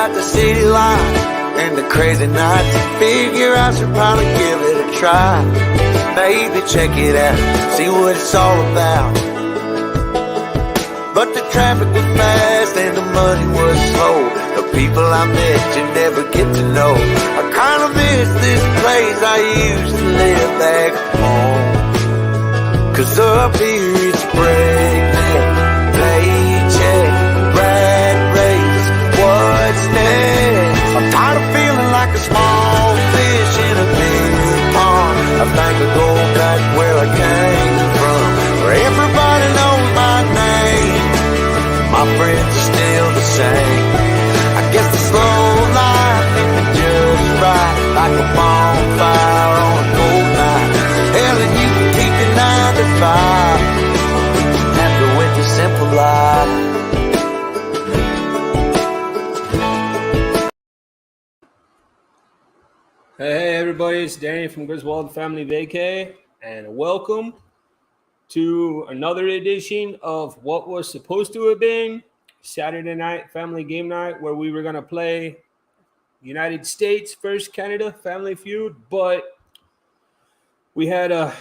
about the city life and the crazy nights. Figure I should probably give it a try. Maybe check it out, see what it's all about. But the traffic was fast and the money was slow. The people I met you never get to know. I kinda miss this place I used to live back home. 'Cause up here it's breakneck, paycheck, rat race, what's next? I'm tired of feeling like a small fish in a big pond. I think I'll go back where I came from, where everybody knows my name. My friends are still the same. I guess the slow life hit me just right, like a bonfire on a cold night. Hell, and you can keep your 9 to 5 after with the simple life. Hey everybody, it's Danny from Griswold Family Vacay, and welcome to another edition of what was supposed to have been Saturday night family game night, where we were going to play United States versus Canada Family Feud, but we had a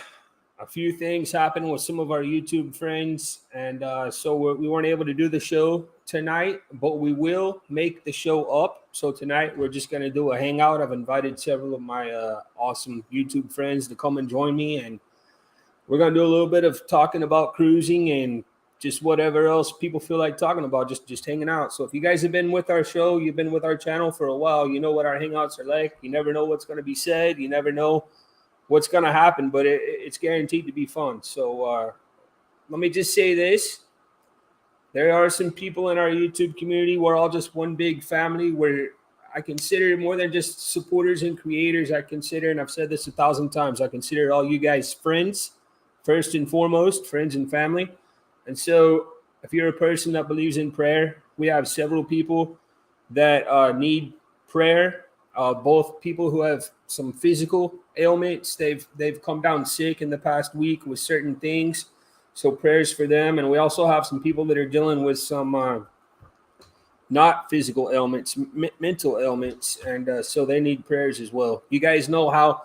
few things happen with some of our YouTube friends, and so we weren't able to do the show tonight, but we will make the show up. So tonight we're just going to do a hangout. I've invited several of my awesome YouTube friends to come and join me, and we're going to do a little bit of talking about cruising and just whatever else people feel like talking about, just hanging out. So if you guys have been with our show, you've been with our channel for a while, you know what our hangouts are like. You never know what's going to be said. You never know what's going to happen, but it's guaranteed to be fun. So let me just say this. There are some people in our YouTube community. We're all just one big family, where I consider more than just supporters and creators. I consider, and I've said this 1,000 times, I consider all you guys friends, first and foremost, friends and family. And so if you're a person that believes in prayer, we have several people that need prayer. Both people who have some physical ailments. They've come down sick in the past week with certain things. So prayers for them. And we also have some people that are dealing with some not physical ailments, mental ailments. And so they need prayers as well. You guys know how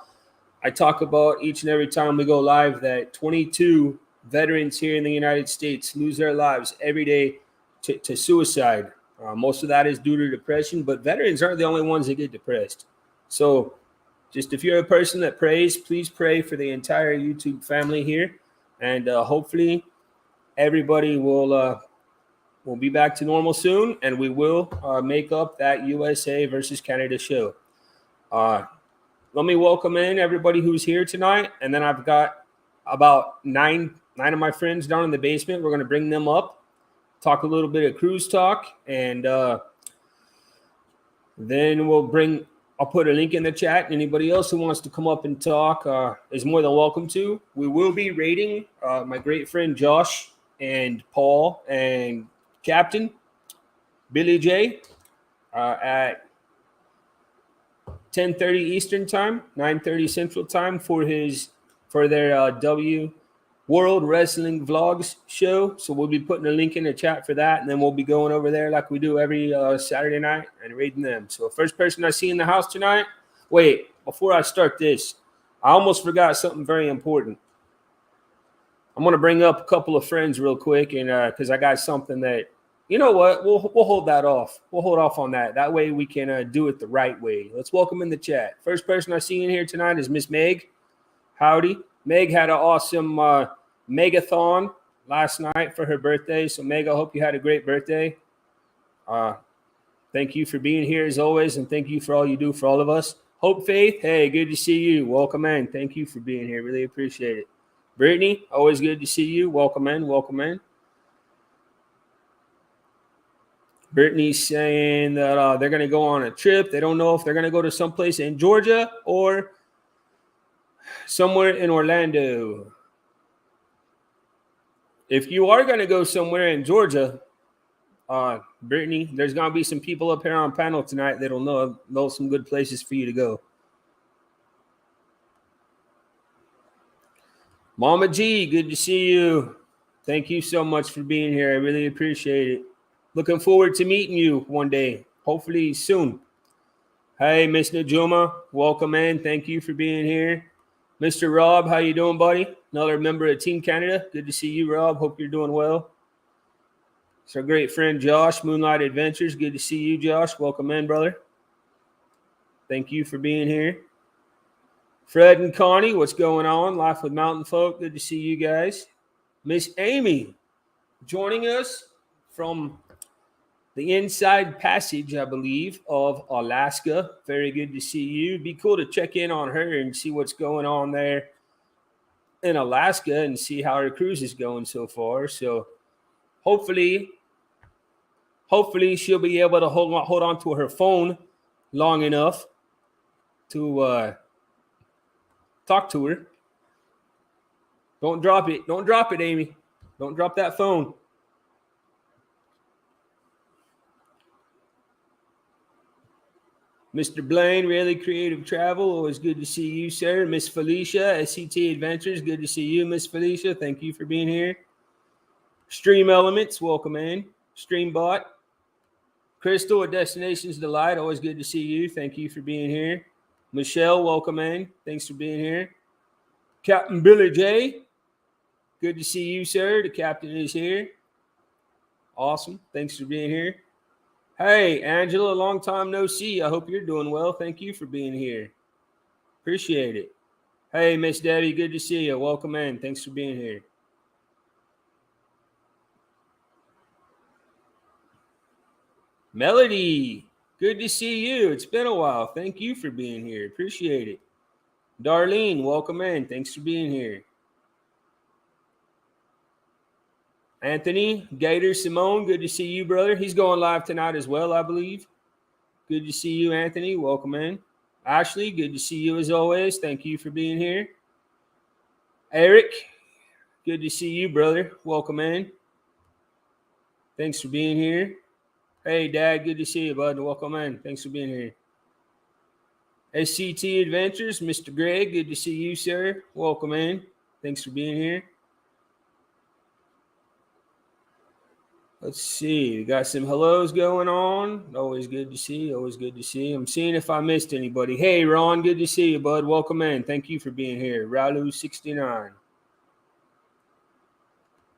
I talk about each and every time we go live that 22 veterans here in the United States lose their lives every day to suicide. Most of that is due to depression, but veterans aren't the only ones that get depressed. So just if you're a person that prays, please pray for the entire YouTube family here. And hopefully everybody will be back to normal soon, and we will make up that USA versus Canada show. Let me welcome in everybody who's here tonight. And then I've got about nine of my friends down in the basement. We're going to bring them up, talk a little bit of cruise talk, and then I'll put a link in the chat. Anybody else who wants to come up and talk is more than welcome to. We will be rating my great friend Josh and Paul and Captain Billy J at 10:30 Eastern time, 9:30 Central time for their W World Wrestling Vlogs show. So we'll be putting a link in the chat for that, and then we'll be going over there like we do every Saturday night and rating them. So first person I see in the house tonight. Wait, before I start this, I almost forgot something very important. I'm going to bring up a couple of friends real quick, and because I got something that, you know what, we'll hold that off. We'll hold off on that. That way we can do it the right way. Let's welcome in the chat. First person I see in here tonight is Miss Meg. Howdy. Meg had an awesome megathon last night for her birthday. So, Meg, I hope you had a great birthday. Thank you for being here as always, and thank you for all you do for all of us. Hope Faith, hey, good to see you. Welcome in. Thank you for being here. Really appreciate it. Brittany, always good to see you. Welcome in. Welcome in. Brittany's saying that they're going to go on a trip. They don't know if they're going to go to someplace in Georgia or somewhere in Orlando. If you are going to go somewhere in Georgia, Brittany, there's going to be some people up here on panel tonight that'll know some good places for you to go. Mama G, good to see you. Thank you so much for being here. I really appreciate it. Looking forward to meeting you one day. hopefully soon. Hey, Miss Najuma, welcome in. Thank you for being here. Mr. Rob, how you doing, buddy? Another member of Team Canada. Good to see you, Rob. Hope you're doing well. It's our great friend Josh, Moonlight Adventures. Good to see you, Josh. Welcome in, brother. Thank you for being here. Fred and Connie, what's going on? Life with Mountain Folk. Good to see you guys. Miss Amy joining us from the Inside Passage, I believe, of Alaska. Very good to see you. Be cool to check in on her and see what's going on there in Alaska and see how her cruise is going so far. So hopefully she'll be able to hold on to her phone long enough to talk to her. Don't drop it. Don't drop it, Amy. Don't drop that phone. Mr. Blaine, Really Creative Travel. Always good to see you, sir. Miss Felicia, SCT Adventures. Good to see you, Miss Felicia. Thank you for being here. Stream Elements, welcome in. Streambot. Crystal at Destinations Delight. Always good to see you. Thank you for being here. Michelle, welcome in. Thanks for being here. Captain Billy J. Good to see you, sir. The captain is here. Awesome. Thanks for being here. Hey, Angela, long time no see. I hope you're doing well. Thank you for being here. Appreciate it. Hey, Miss Debbie, good to see you. Welcome in. Thanks for being here. Melody, good to see you. It's been a while. Thank you for being here. Appreciate it. Darlene, welcome in. Thanks for being here. Anthony, Gator, Simone, good to see you, brother. He's going live tonight as well, I believe. Good to see you, Anthony. Welcome in. Ashley, good to see you as always. Thank you for being here. Eric, good to see you, brother. Welcome in. Thanks for being here. Hey, Dad, good to see you, bud. Welcome in. Thanks for being here. SCT Adventures, Mr. Greg, good to see you, sir. Welcome in. Thanks for being here. Let's see. We got some hellos going on. Always good to see. Always good to see. I'm seeing if I missed anybody. Hey, Ron, good to see you, bud. Welcome in. Thank you for being here. Ralu69.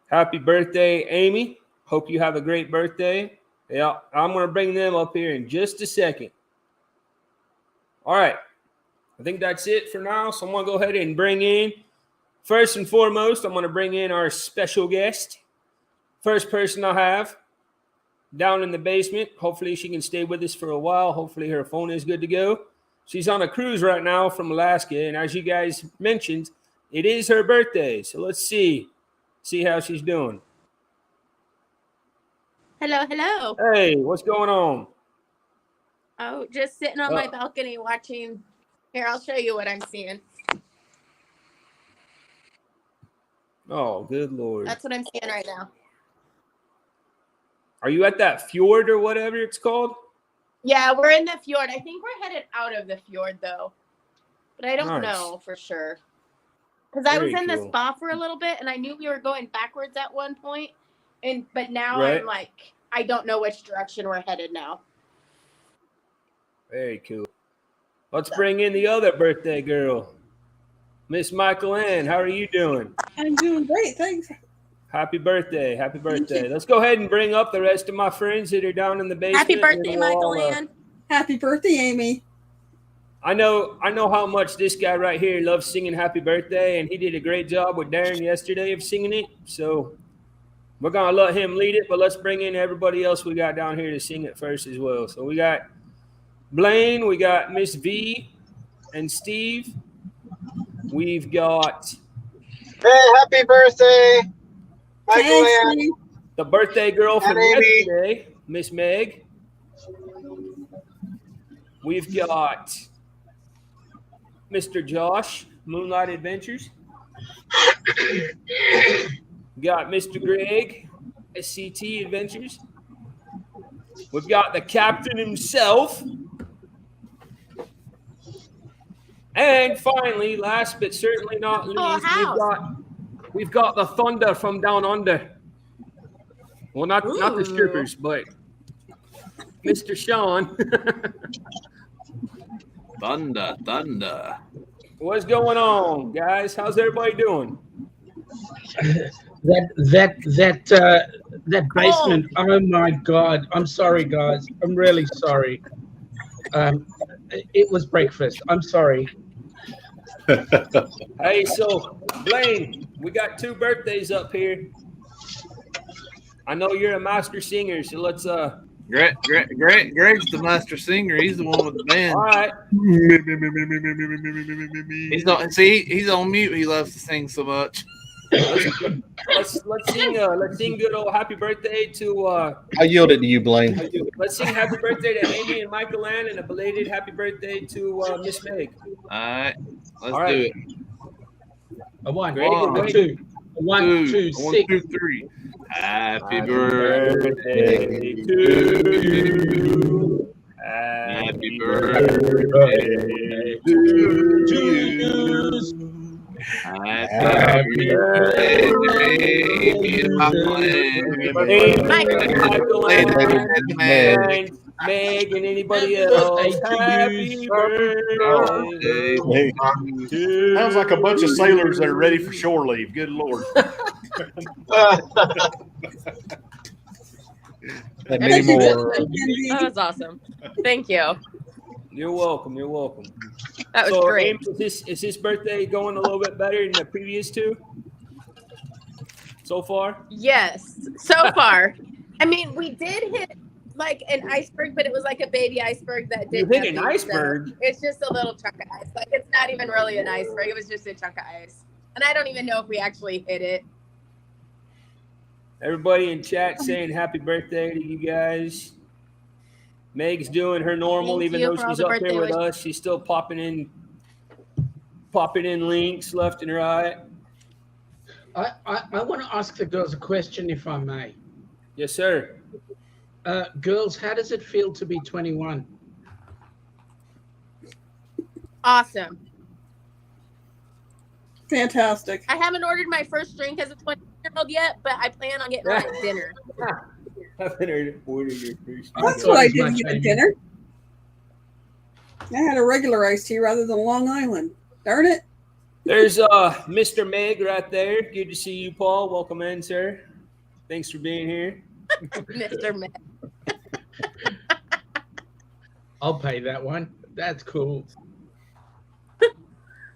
Happy birthday, Amy. Hope you have a great birthday. Yeah, I'm going to bring them up here in just a second. All right. I think that's it for now. So I'm going to go ahead and bring in, first and foremost, I'm going to bring in our special guest. First person I have down in the basement. Hopefully she can stay with us for a while. Hopefully her phone is good to go. She's on a cruise right now from Alaska. And as you guys mentioned, it is her birthday. So let's see how she's doing. Hello, hello. Hey, what's going on? Oh, just sitting on my balcony watching. Here, I'll show you what I'm seeing. Oh, good Lord. That's what I'm seeing right now. Are you at that fjord or whatever it's called? Yeah, we're in the fjord. I think we're headed out of the fjord, though. But I don't know for sure. Because I was in the spa for a little bit, and I knew we were going backwards at one point. But now I'm like, I don't know which direction we're headed now. Very cool. Let's bring in the other birthday girl. Miss Michael Ann, how are you doing? I'm doing great, thanks. Happy birthday. Happy birthday. Let's go ahead and bring up the rest of my friends that are down in the basement. Happy birthday, Michael Ann. Happy birthday, Amy. I know how much this guy right here loves singing happy birthday, and he did a great job with Darren yesterday of singing it. So we're going to let him lead it, but let's bring in everybody else we got down here to sing it first as well. So we got Blaine, we got Miss V and Steve. We've got... Hey, happy birthday, Michael Ann. The birthday girl from yesterday, Miss Meg. We've got Mr. Josh, Moonlight Adventures. We got Mr. Greg, SCT Adventures. We've got the captain himself. And finally, last but certainly not least, we've got the Thunder from down under. Well, not the strippers, but Mr. Sean. Thunder. What's going on, guys? How's everybody doing? That basement. Oh my God! I'm sorry, guys. I'm really sorry. It was breakfast. I'm sorry. Hey, so Blaine, we got 2 birthdays up here. I know you're a master singer, so let's Greg's the master singer. He's the one with the band. all right. He's not. See, he's on mute. He loves to sing so much. Let's sing good old happy birthday to I yield it to you, Blaine. let's sing happy birthday to Amy and Michael Ann and a belated happy birthday to Miss Meg. All right, let's All right. do it. A one, Greg, a two, a one, two, 1, six. 2, 3. Happy Happy birthday birthday to to you. you. Happy birthday to you. Happy birthday, baby. Michael and Meg and anybody else. Happy birthday. Sounds like a bunch of sailors that are ready for shore leave. Good Lord. And Many then you more. That was awesome. Thank you. You're welcome. You're welcome. That was great. Ames, is this birthday going a little bit better than the previous 2 so far? Yes, so far. I mean, we did hit like an iceberg, but it was like a baby iceberg that You did hit an nothing, iceberg? so it's just a little chunk of ice. Like it's not even really an iceberg. It was just a chunk of ice. And I don't even know if we actually hit it. Everybody in chat saying happy birthday to you guys. Meg's doing her normal, Thank even you though for all she's the up here birthday with wishes. us. She's still popping in links left and right. I want to ask the girls a question, if I may. Yes, sir. Girls, how does it feel to be 21? Awesome. Fantastic. I haven't ordered my first drink as a 20-year-old yet, but I plan on getting one at dinner. Haven't heard order your first. That's what I did at dinner. I had a regular iced tea rather than Long Island. Darn it. There's Mr. Meg right there. Good to see you, Paul. Welcome in, sir. Thanks for being here. Mr. Met. I'll pay that one. That's cool.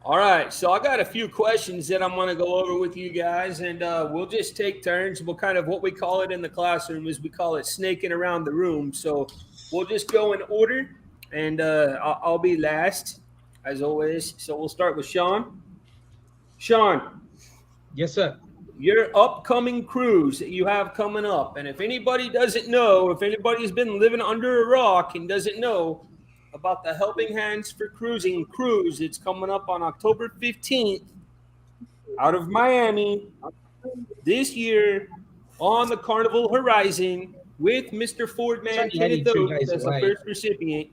All right, so I got a few questions that I'm going to go over with you guys, and we'll just take turns. We'll kind of, what we call it in the classroom is we call it snaking around the room. So we'll just go in order, and I'll be last, as always. So we'll start with Sean. Sean. Yes, sir. Your upcoming cruise that you have coming up, and if anybody doesn't know, if anybody's been living under a rock and doesn't know about the Helping Hands for Cruising cruise, it's coming up on October 15th out of Miami this year on the Carnival Horizon with Mr. Fordman Kenneth Oates as the first recipient.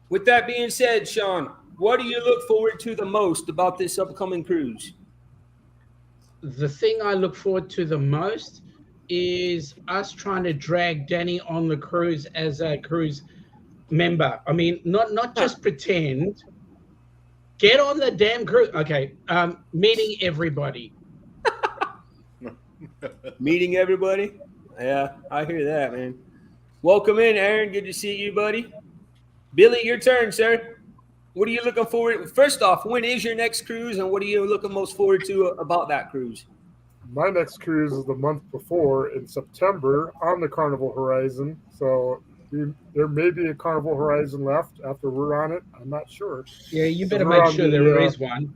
With that being said, Sean, what do you look forward to the most about this upcoming cruise? The thing I look forward to the most is us trying to drag Danny on the cruise as a cruise member. I mean, not just pretend. Get on the damn cruise. Okay, meeting everybody. Meeting everybody? Yeah, I hear that, man. Welcome in, Aaron. Good to see you, buddy. Billy, your turn, sir. What are you looking forward? First off, when is your next cruise, and what are you looking most forward to about that cruise? My next cruise is the month before in September on the Carnival Horizon. So there may be a Carnival Horizon left after we're on it. I'm not sure. Yeah, you better make sure there is one.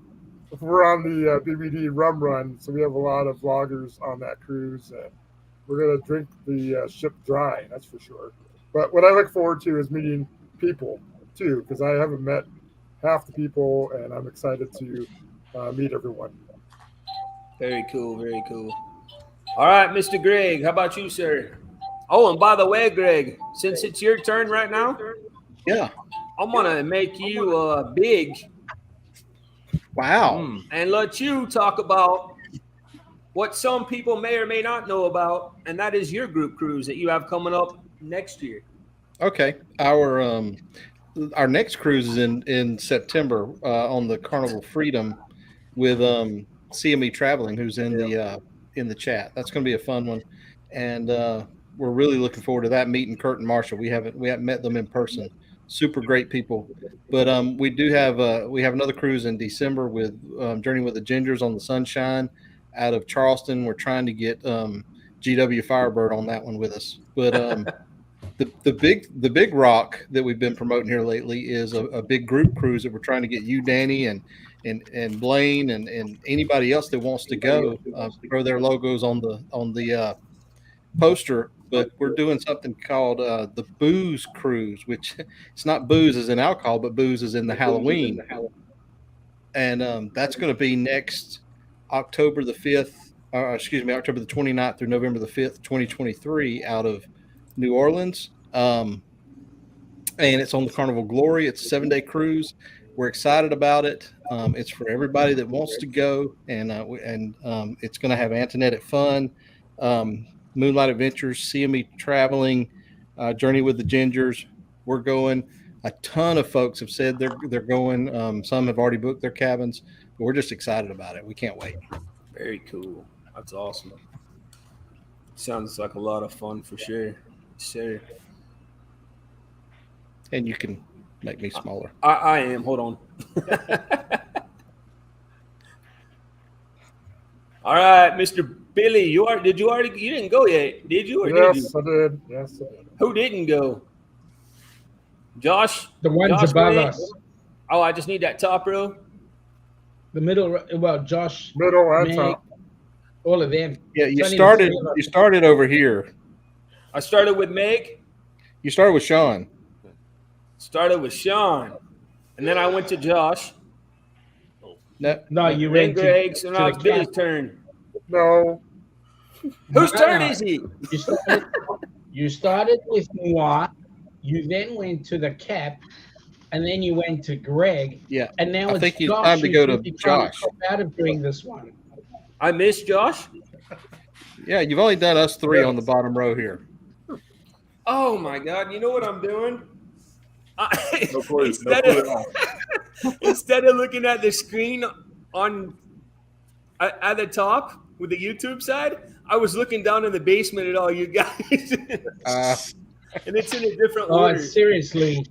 We're on the BBD Rum Run, so we have a lot of vloggers on that cruise. We're going to drink the ship dry, that's for sure. But what I look forward to is meeting people, too, because I haven't met half the people, and I'm excited to meet everyone. Very cool, very cool. All right, Mr. Greg, how about you, sir? Oh, and by the way, Greg, since it's your turn right now, Yeah. I'm going to make you big. Wow. And let you talk about what some people may or may not know about, and that is your group cruise that you have coming up next year. Okay, our next cruise is in September on the Carnival Freedom with CME Traveling, who's in the chat. That's going to be a fun one, and we're really looking forward to that. Meeting Kurt and Marshall. We haven't met them in person. Super great people, but we have another cruise in December with Journey with the Gingers on the Sunshine out of Charleston. We're trying to get GW Firebird on that one with us, but. The big rock that we've been promoting here lately is a big group cruise that we're trying to get you, Danny, and Blaine, and anybody else that wants to go throw their logos on the poster. But we're doing something called the Booze Cruise, which it's not booze as in alcohol, but booze as in the Halloween, and that's going to be next October the 5th. October the 29th through November the 5th, 2023, out of New Orleans. And it's on the Carnival Glory. It's a 7-day cruise. We're excited about it. It's for everybody that wants to go, and it's going to have Antoinette at Fun, Moonlight Adventures, CME Traveling, Journey with the Gingers. We're going. A ton of folks have said they're going. Some have already booked their cabins, but we're just excited about it. We can't wait. Very cool. That's awesome. Sounds like a lot of fun for sure. Sure. And you can make me smaller. I am. Hold on. All right, Mr. Billy, you didn't go yet, did you? Or Yes, did you? I did. Yes, I did. Who didn't go? Josh? The ones Josh above went? us. Oh, I just need that top row. The middle, well, Josh, Middle and Meg, top. all of them. Yeah, you It's only the started. three of us. You started over here. I started with Meg. You started with Sean. Started with Sean. And then I went to Josh. No, you Then went Greg. to So now the it's Billy's cap. turn. No. Whose turn is it? You started with moi. You then went to the cap, and then you went to Greg. Yeah, And now I it's think it's Josh time to who's go to really trying Josh. cop out of doing this one. I missed Josh. Yeah, you've only done us three on the bottom row here. Oh my God! You know what I'm doing? No clue. Instead of looking at the screen at the top with the YouTube side, I was looking down in the basement at all you guys, and it's in a different order. Seriously.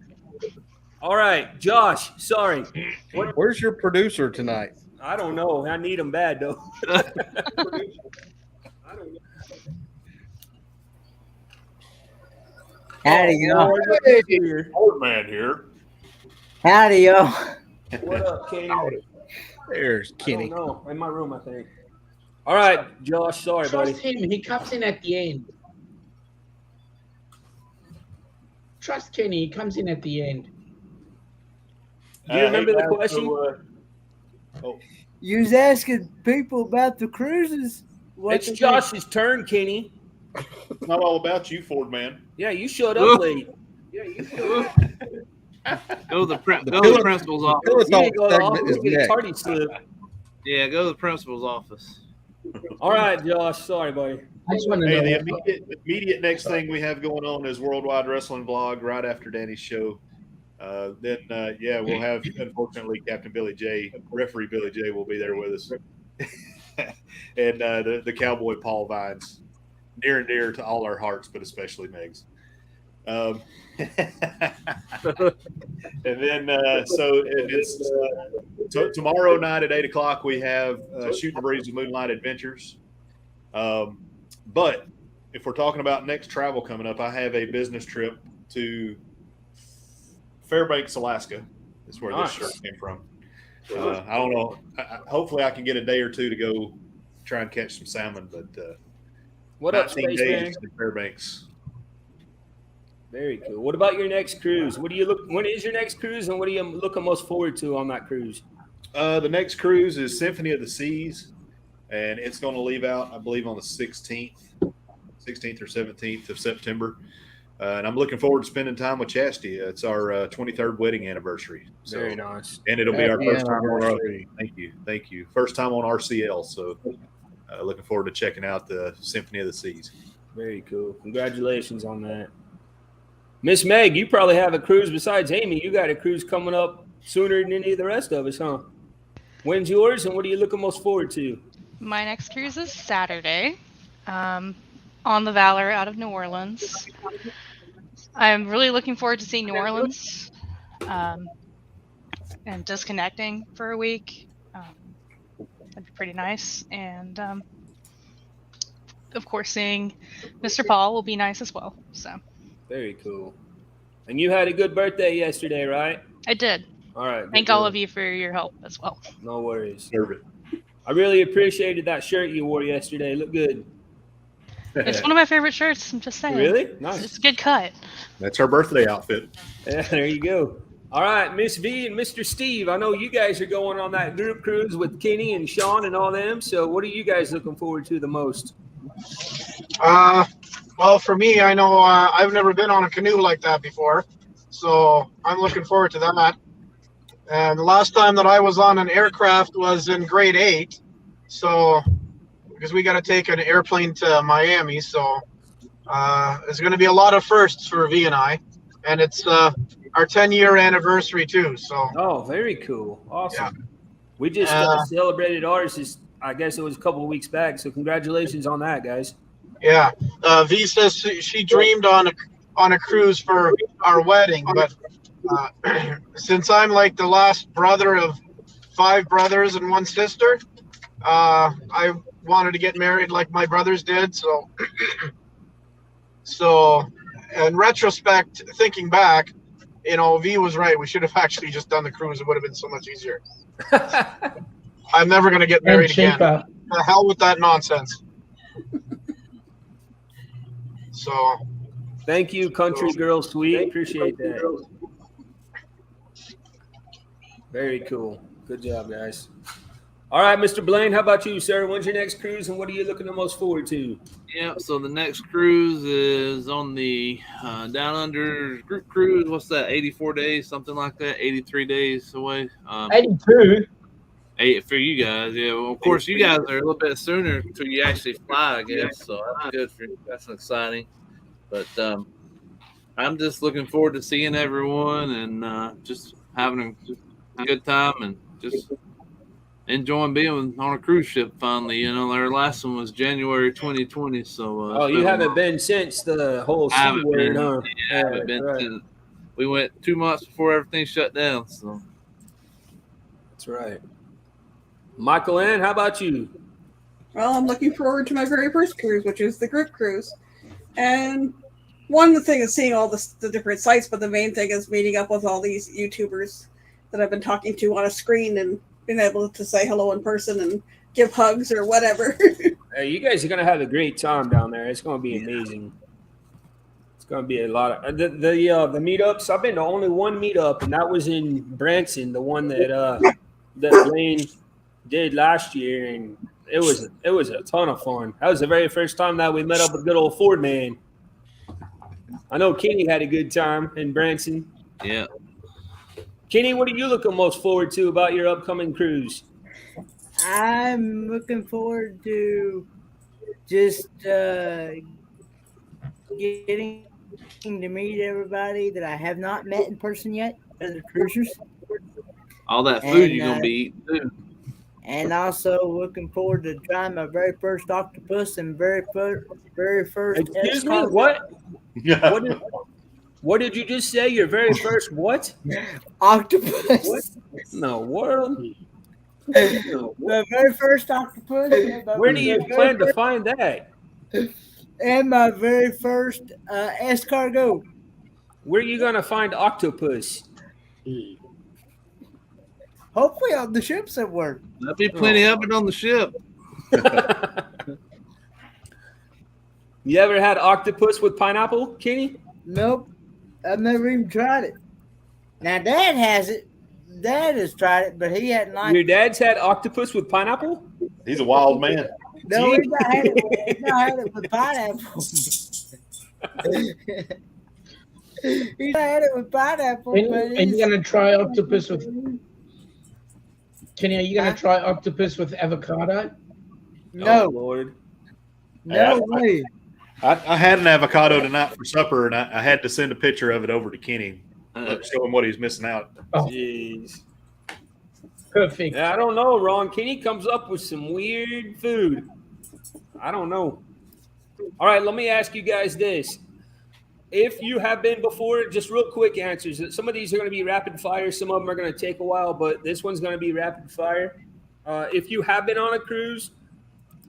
All right, Josh. Sorry. Where's your producer tonight? I don't know. I need him bad though. I don't know. Howdy, y'all. Old man here. Howdy, y'all. What up, Kenny? There's I Kenny. don't know. In my room, I think. All right, Josh. Sorry, buddy. Trust him. He comes in at the end. Trust Kenny. He comes in at the end. Do you remember the question? You was asking people about the cruises. It's Josh's turn, Kenny. It's not all about you, Ford man. Yeah, you showed up late. Yeah, you showed up. Go to the principal's office. You didn't go to the office to get a tardy slip. Yeah, go to the principal's office. All right, Josh. Sorry, buddy. I just want to Hey, know. the immediate next thing we have going on is Worldwide Wrestling Vlog right after Danny's show. Then we'll have, unfortunately, Captain Billy J, referee Billy J will be there with us. And the Cowboy Paul Vines, near and dear to all our hearts, but especially Meg's. And then tomorrow night at 8 o'clock we have Shoot the Breeze with Moonlight Adventures. But if we're talking about next travel coming up, I have a business trip to Fairbanks, Alaska. That's where this shirt came from. I don't know. Hopefully, I can get a day or two to go try and catch some salmon. But What up, 19 Spaceman? days in Fairbanks. Very cool. What about your next cruise? When is your next cruise, and what are you looking most forward to on that cruise? The next cruise is Symphony of the Seas, and it's going to leave out, I believe, on the 16th or 17th of September. And I'm looking forward to spending time with Chastity. It's our 23rd wedding anniversary. So, Very nice. and it'll be our Happy first time on our anniversary. Thank you. First time on RCL. So looking forward to checking out the Symphony of the Seas. Very cool. Congratulations on that. Miss Meg, you probably have a cruise besides Amy. You got a cruise coming up sooner than any of the rest of us, huh? When's yours, and what are you looking most forward to? My next cruise is Saturday, on the Valor out of New Orleans. I'm really looking forward to seeing New Orleans, and disconnecting for a week. That'd be pretty nice. And of course, seeing Mr. Paul will be nice as well. So very cool. And you had a good birthday yesterday, right? I did. All right. Thank all of you for your help as well. No worries. I really appreciated that shirt you wore yesterday. It looked good. It's one of my favorite shirts. I'm just saying. Really? Nice. It's a good cut. That's our birthday outfit. Yeah, there you go. All right, Miss V and Mr. Steve, I know you guys are going on that group cruise with Kenny and Sean and all them. So what are you guys looking forward to the most? Well, for me, I know I've never been on a canoe like that before. So I'm looking forward to that. And the last time that I was on an aircraft was in grade 8. So, because we got to take an airplane to Miami. So it's going to be a lot of firsts for V and I. And it's our 10-year anniversary too. So. Oh, very cool. Awesome. Yeah. We just celebrated ours. I guess it was a couple of weeks back. So congratulations on that, guys. Yeah. V says she dreamed on a cruise for our wedding, but since I'm like the last brother of 5 brothers and 1 sister, I wanted to get married like my brothers did. So in retrospect, thinking back, V was right. We should have actually just done the cruise. It would have been so much easier. I'm never going to get married again. The hell with that nonsense. So. Thank you, Country Girl Sweet. Appreciate that. Very cool. Good job, guys. All right, Mr. Blaine, how about you, sir? When's your next cruise, and what are you looking the most forward to? Yeah, so the next cruise is on the Down Under group cruise. What's that, 84 days, something like that, 83 days away? 82. 8 for you guys, yeah. Well, of course, you guys are a little bit sooner until you actually fly, I guess, so that's good for you. That's exciting. But I'm just looking forward to seeing everyone and just having a good time and just enjoying being on a cruise ship finally. Our last one was January 2020. So you haven't been since the whole C word, huh? Yeah, I haven't been since. We went 2 months before everything shut down. So that's right. Michael Ann, how about you? Well, I'm looking forward to my very first cruise, which is the group cruise. And one thing is seeing all the different sites, but the main thing is meeting up with all these YouTubers that I've been talking to on a screen and being able to say hello in person and give hugs or whatever. Hey, you guys are going to have a great time down there. It's going to be amazing. It's going to be a lot of the meetups. I've been to only one meetup, and that was in Branson, the one that Blaine did last year, and it was a ton of fun. That was the very first time that we met up with good old Ford Man. I know Kenny had a good time in Branson. Yeah. Kenny, what are you looking most forward to about your upcoming cruise? I'm looking forward to just getting to meet everybody that I have not met in person yet, other cruisers. All that food you're going to be eating too. And also looking forward to trying my very first octopus and very first. Excuse me, what? What did you just say? Your very first what? Octopus. What in the world? The very first octopus. Where do you plan to find that? And my very first escargot. Where are you going to find octopus? Hopefully on the ship somewhere. There'll be plenty of it on the ship. You ever had octopus with pineapple, Kenny? Nope. I've never even tried it. Now, Dad has it. Dad has tried it, but he hadn't liked it. Your dad's had octopus with pineapple? He's a wild man. No, he's not had it with pineapple. He's not had it with pineapple. And you're going to try octopus with... Kenny, are you going to try octopus with avocado? No. Oh, Lord. No way. I had an avocado tonight for supper, and I had to send a picture of it over to Kenny, show him what he's missing out. Oh, Jeez. perfect. Yeah, I don't know, Ron. Kenny comes up with some weird food. I don't know. All right, let me ask you guys this. If you have been before, just real quick answers. Some of these are going to be rapid fire. Some of them are going to take a while, but this one's going to be rapid fire. If you have been on a cruise,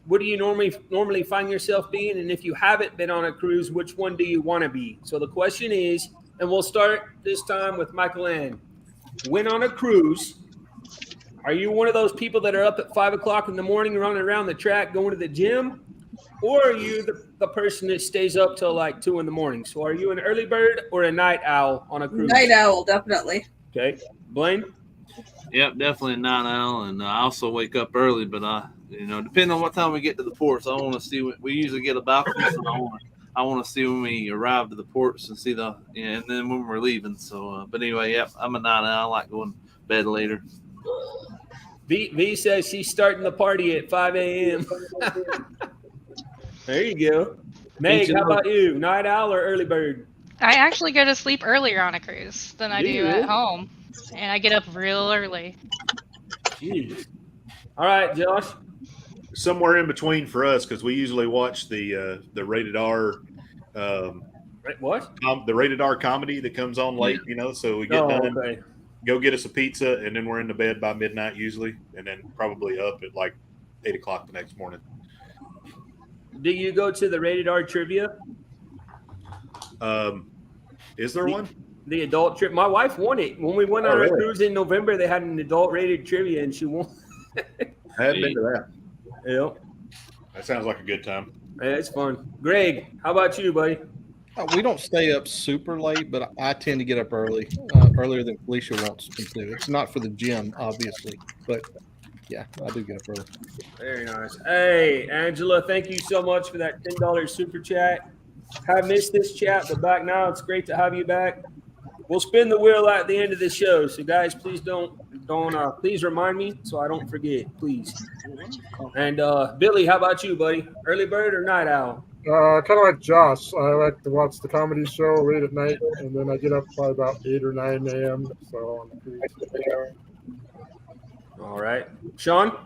what do you normally find yourself being? And if you haven't been on a cruise, which one do you want to be? So the question is, and we'll start this time with Michael Ann. When on a cruise, are you one of those people that are up at 5 o'clock in the morning running around the track going to the gym? Or are you the person that stays up till like 2 in the morning? So are you an early bird or a night owl on a cruise? Night owl, definitely. Okay. Blaine? Yep, definitely a night owl. And I also wake up early, but depending on what time we get to the ports, I want to see. We usually get a balcony, so I want to see when we arrive to the ports and see and then when we're leaving. So, but anyway, yep, I'm a night owl. I like going to bed later. V says she's starting the party at 5 a.m. There you go. Meg, how about you? Night owl or early bird? I actually go to sleep earlier on a cruise than I do at home, and I get up real early. Jeez. All right, Josh. Somewhere in between for us, because we usually watch the rated R. What? The rated R comedy that comes on late, so we get done. Okay. Go get us a pizza, and then we're in the bed by midnight usually, and then probably up at like 8 o'clock the next morning. Do you go to the rated R trivia? Is there one? The adult trip. My wife won it when we went on our cruise in November. They had an adult rated trivia, and she won. I hadn't been to that. Yep. That sounds like a good time. Yeah, it's fun. Greg, how about you, buddy? We don't stay up super late, but I tend to get up early, earlier than Felicia wants me to. It's not for the gym, obviously, but yeah, I do get up early. Very nice. Hey, Angela, thank you so much for that $10 super chat. I missed this chat, but back now. It's great to have you back. We'll spin the wheel at the end of the show, so guys, please please remind me so I don't forget, please. And Billy, how about you, buddy? Early bird or night owl? Kind of like Josh. I like to watch the comedy show late at night, and then I get up by about 8 or 9 a.m. So on the cruise. All right, Sean.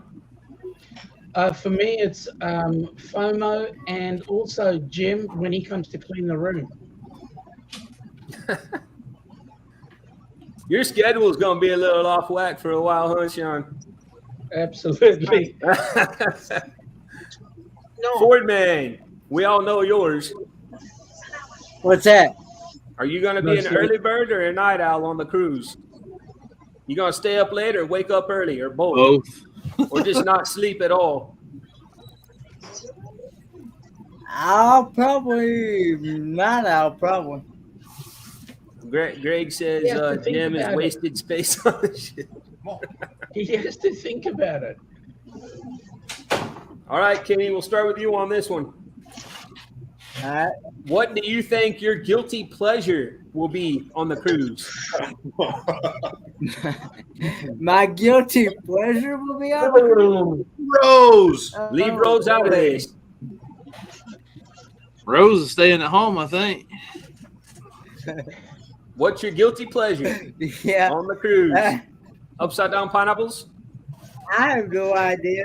For me, it's FOMO and also Jim when he comes to clean the room. Your schedule is going to be a little off whack for a while, huh, Sean? Absolutely. Ford Man, we all know yours. What's that? Are you going to be an early bird or a night owl on the cruise? You going to stay up late or wake up early or both? Both. Or just not sleep at all? I'll probably night owl, probably. Greg says Jim is wasted space on the ship. He has to think about it. All right, Kenny, we'll start with you on this one. All right. What do you think your guilty pleasure will be on the cruise? My guilty pleasure will be on the cruise. Rose! Leave Rose out of this. Rose is staying at home, I think. What's your guilty pleasure on the cruise? Upside down pineapples? I have no idea.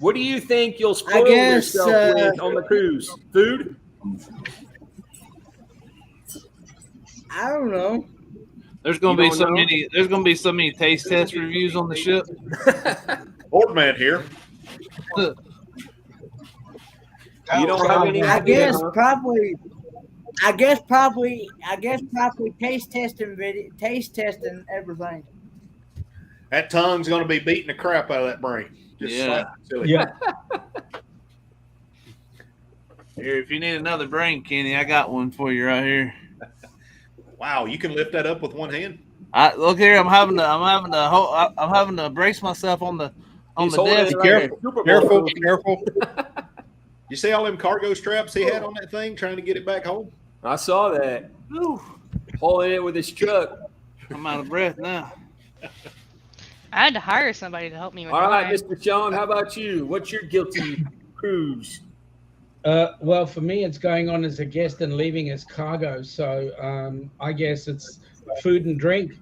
What do you think you'll spoil yourself with on the cruise? Food? I don't know. There's gonna be so many. There's gonna be so many taste test reviews on the ship. Board man here. You don't have any. I guess probably taste testing everything. That tongue's going to be beating the crap out of that brain. Just silly. Yeah. Here, if you need another brain, Kenny, I got one for you right here. Wow, you can lift that up with one hand. Look here. I'm having to brace myself on the desk. Careful. You see all them cargo straps he had on that thing trying to get it back home? I saw that. Holding it with his truck. I'm out of breath now. I had to hire somebody to help me with All right, mine. Mr. Sean, how about you? What's your guilty cruise? Well, for me, it's going on as a guest and leaving as cargo. So I guess it's food and drink.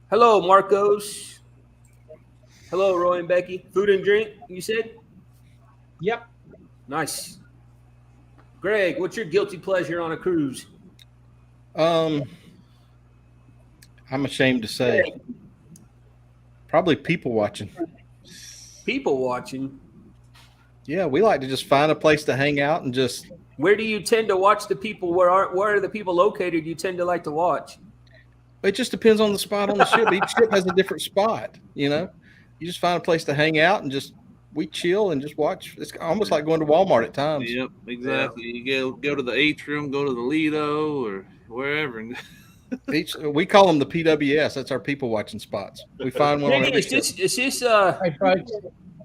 Hello, Marcos. Hello, Roy and Becky. Food and drink, you said? Yep. Nice. Greg, what's your guilty pleasure on a cruise? I'm ashamed to say, probably people watching. People watching? Yeah, we like to just find a place to hang out and just. Where do you tend to watch the people? Where are the people located you tend to like to watch? It just depends on the spot on the ship. Each ship has a different spot, you know. You just find a place to hang out and just we chill and just watch. It's almost like going to Walmart at times. Yep, exactly. You go to the atrium, go to the Lido, or wherever. We call them the PWS. That's our people watching spots. We find one on every ship. Hey, folks,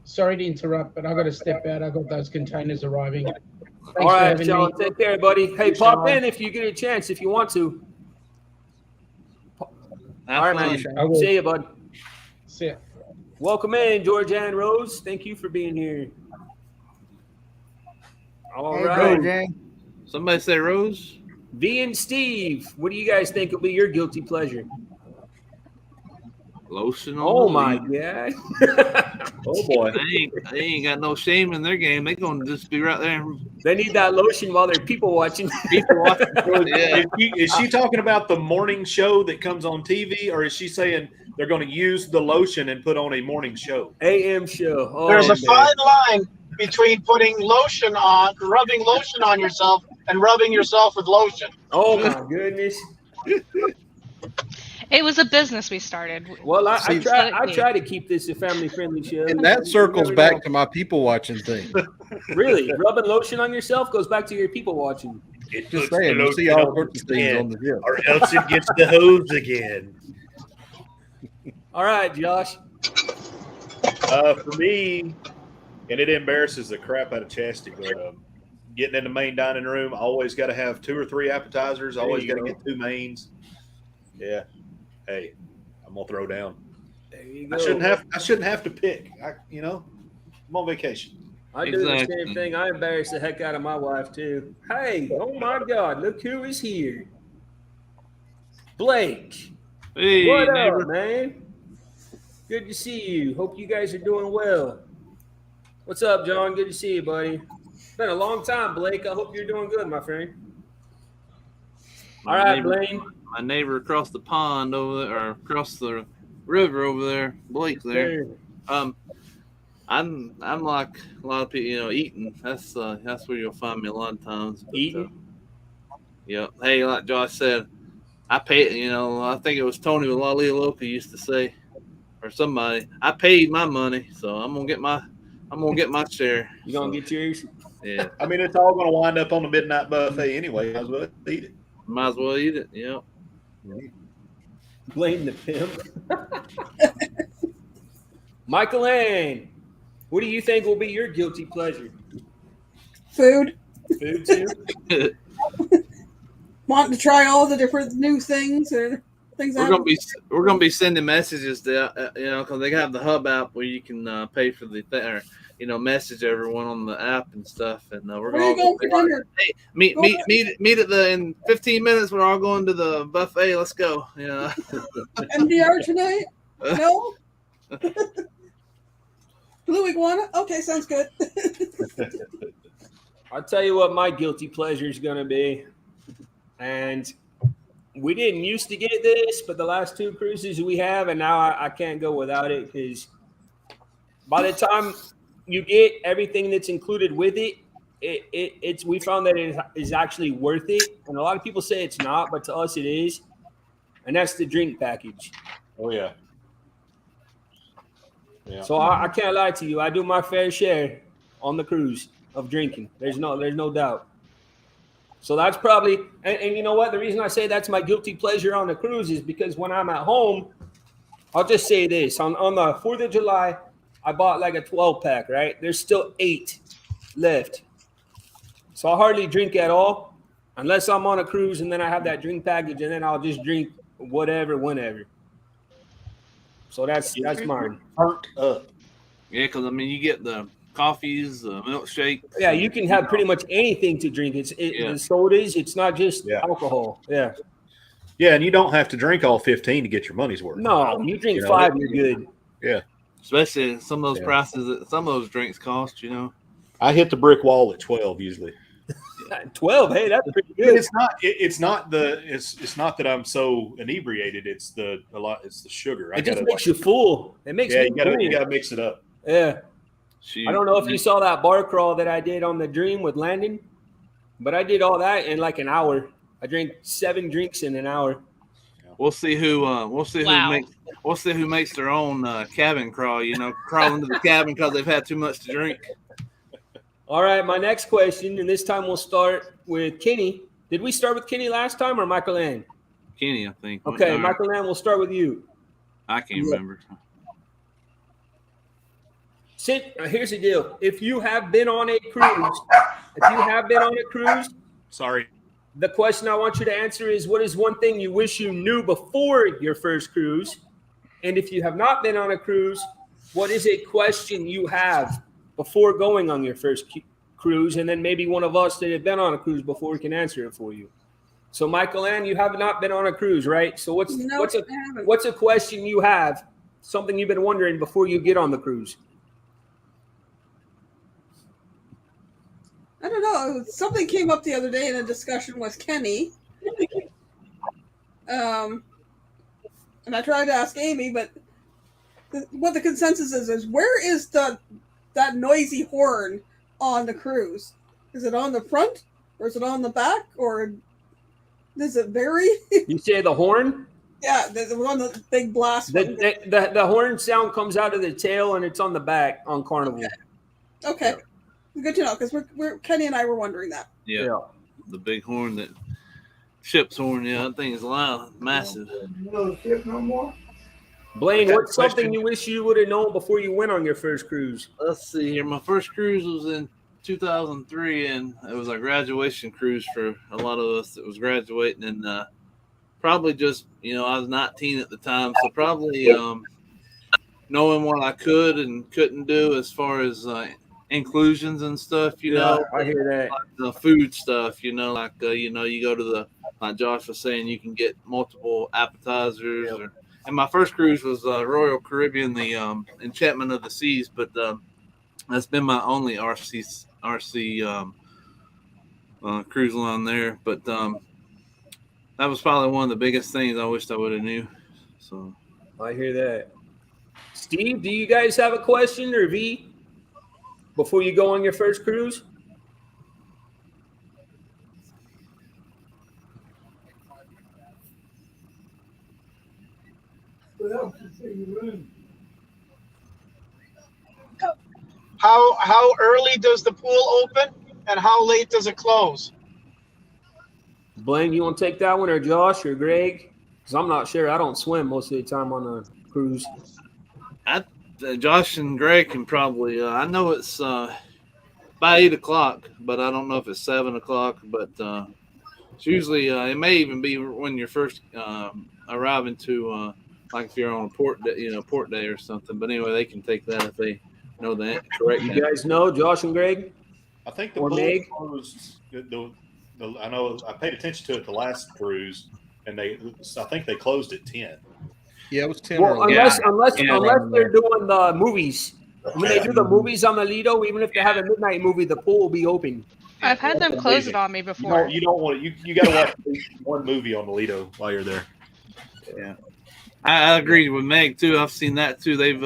sorry to interrupt, but I got to step out. I got those containers arriving. Thanks all right, for John. me. Take care, buddy. Hey, pop in if you get a chance, if you want to. All right, man. See you, bud. See ya. Welcome in, Georgia and Rose. Thank you for being here. All right. Somebody say Rose. V and Steve, what do you guys think will be your guilty pleasure? Lotion on oh my god. Oh boy. They ain't got no shame in their game. They gonna just be right there. They need that lotion while they're people watching. People watching. Yeah. Is she talking about the morning show that comes on TV, or is she saying they're going to use the lotion and put on a morning show? AM show. Oh, There's a fine line between putting lotion on, rubbing lotion on yourself, and rubbing yourself with lotion. Oh my goodness. It was a business we started. Well, I try to keep this a family-friendly show. And that circles back to my people watching thing. Really? Rubbing lotion on yourself goes back to your people watching. Just saying, you see all sorts of things on the ship. Or else it gets the hose again. All right, Josh. For me, and it embarrasses the crap out of Chastity, but getting in the main dining room, I always got to have 2 or 3 appetizers. Always got to get 2 mains. Yeah. Hey, I'm gonna throw down. There you go. I shouldn't have to pick. I'm on vacation. I do the same thing. I embarrass the heck out of my wife too. Hey, oh my God, look who is here. Blake. Hey, what neighbor. up, man? Good to see you. Hope you guys are doing well. What's up, John? Good to see you, buddy. It's been a long time, Blake. I hope you're doing good, my friend. All right, Blaine. My neighbor across the pond over there, or across the river over there, Blake there. I'm like a lot of people, eating. That's where you'll find me a lot of times. But, eating. Yeah. Hey, like Josh said, I paid. I think it was Tony with Lolita Loca used to say, or somebody. I paid my money, so I'm gonna get my share. You gonna get yours? Yeah. I mean, it's all gonna wind up on the midnight buffet anyway. Might as well eat it. Might as well eat it. Yeah. Blame the pimp. Michael Ann, what do you think will be your guilty pleasure? Food. Food too. Wanting to try all the different new things or things. We're gonna be sending messages to because they have the Hub app where you can pay for the thing, or message everyone on the app and stuff, and we're Where are you going for dinner? Hey, meet at in 15 minutes. We're all going to the buffet. Let's go. MDR tonight? No. Blue iguana? Okay, sounds good. I'll tell you what my guilty pleasure is going to be. And we didn't used to get this, but the last 2 cruises we have, and now I can't go without it, because by the time you get everything that's included with it, we found that it is actually worth it. And a lot of people say it's not, but to us it is. And that's the drink package. Oh, yeah. Yeah. So I can't lie to you. I do my fair share on the cruise of drinking. There's no doubt. So that's probably, and you know what? The reason I say that's my guilty pleasure on the cruise is because when I'm at home, I'll just say this. On the 4th of July, I bought like a 12-pack, right? There's still 8 left. So I hardly drink at all unless I'm on a cruise, and then I have that drink package, and then I'll just drink whatever, whenever. So that's mine. Burnt up. Yeah, because you get the coffees, milkshakes. Yeah, you can have pretty much anything to drink. The sodas. It's not just alcohol. Yeah. Yeah, and you don't have to drink all 15 to get your money's worth. No, you drink 5, you're good. Yeah. Especially some of those prices that some of those drinks cost, I hit the brick wall at 12 usually. 12, hey, that's pretty good. But it's not that I'm so inebriated. It's the sugar. It just makes you full. It makes me full. You gotta mix it up. Yeah. I don't know if you saw that bar crawl that I did on the Dream with Landon, but I did all that in like an hour. I drank 7 drinks in an hour. We'll see who makes their own cabin crawl. Crawl into the cabin because they've had too much to drink. All right, my next question, and this time we'll start with Kenny. Did we start with Kenny last time or Michael Ann? Kenny, I think. Okay, Michael Ann, we'll start with you. I can't remember. Here's the deal. If you have been on a cruise, sorry. The question I want you to answer is, what is one thing you wish you knew before your first cruise? And if you have not been on a cruise, what is a question you have before going on your first cruise? And then maybe one of us that have been on a cruise before can answer it for you. So, Michael Ann, you have not been on a cruise, right? So what's a question you have, something you've been wondering before you get on the cruise? I don't know. Something came up the other day in a discussion with Kenny. And I tried to ask Amy, but what the consensus is where is that noisy horn on the cruise? Is it on the front or is it on the back or does it vary? You say the horn? Yeah, the one, the big blast. The horn sound comes out of the tail and it's on the back on Carnival. Okay. Good to know because we're Kenny and I were wondering that. Yeah. The big horn, that ship's horn. Yeah, that thing is loud, massive. You know the ship no more? Blaine, what's something you wish you would have known before you went on your first cruise? Let's see here. My first cruise was in 2003, and it was a graduation cruise for a lot of us that was graduating, and probably just I was 19 at the time, so probably knowing what I could and couldn't do as far as inclusions and stuff, I hear that. Like the food stuff, you go to the, like Josh was saying, you can get multiple appetizers. And my first cruise was Royal Caribbean, the Enchantment of the Seas, but that's been my only RC cruise line there. But that was probably one of the biggest things I wished I would have knew. So I hear that. Steve, do you guys have a question, or V, before you go on your first cruise? How early does the pool open and how late does it close? Blaine, you want to take that one, or Josh, or Greg? Because I'm not sure. I don't swim most of the time on a cruise. Josh and Greg can probably. I know it's by 8 o'clock, but I don't know if it's 7 o'clock. But it's usually it may even be when you're first arriving to, like if you're on a port day or something. But anyway, they can take that if they know that correct. You guys know, Josh and Greg? I think the pool closed. I know I paid attention to it the last cruise, and I think they closed at 10. Yeah, it was 10. Well, unless they're doing the movies. When they do the movies on the Lido, even if they have a midnight movie, the pool will be open. I've had them close it on me before. You don't want you got to watch one movie on the Lido while you're there. Yeah, I agree with Meg too. I've seen that too. They've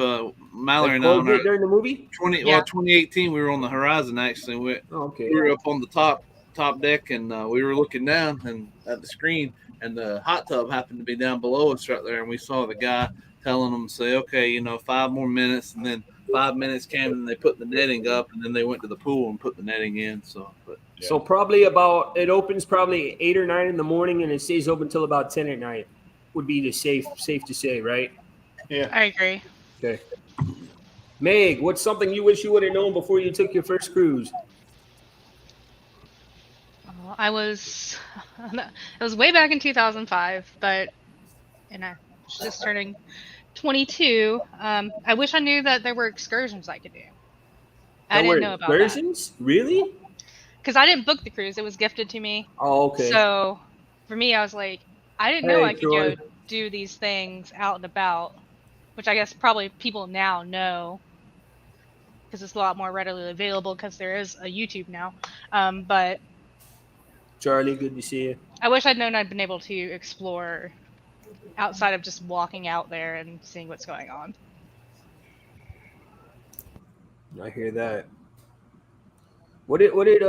Mallory and I during the movie 2018 we were on the Horizon actually. We were up on the top deck and we were looking down and at the screen, and the hot tub happened to be down below us right there, and we saw the guy telling them, say, okay, 5 more minutes, and then 5 minutes came and they put the netting up, and then they went to the pool and put the netting in. So probably it opens probably 8 or 9 in the morning and it stays open till about 10 at night. Would be the safe to say, right? Yeah, I agree. Okay. Meg, what's something you wish you would have known before you took your first cruise? It was way back in 2005, but I was just turning 22. I wish I knew that there were excursions I could do. I didn't know about that. Excursions? Really? Because I didn't book the cruise; it was gifted to me. Oh, okay. So for me, I was like, I didn't know I could go do these things out and about, which I guess probably people now know because it's a lot more readily available because there is a YouTube now. But Charlie, good to see you. I wish I'd known I'd been able to explore outside of just walking out there and seeing what's going on. I hear that. What did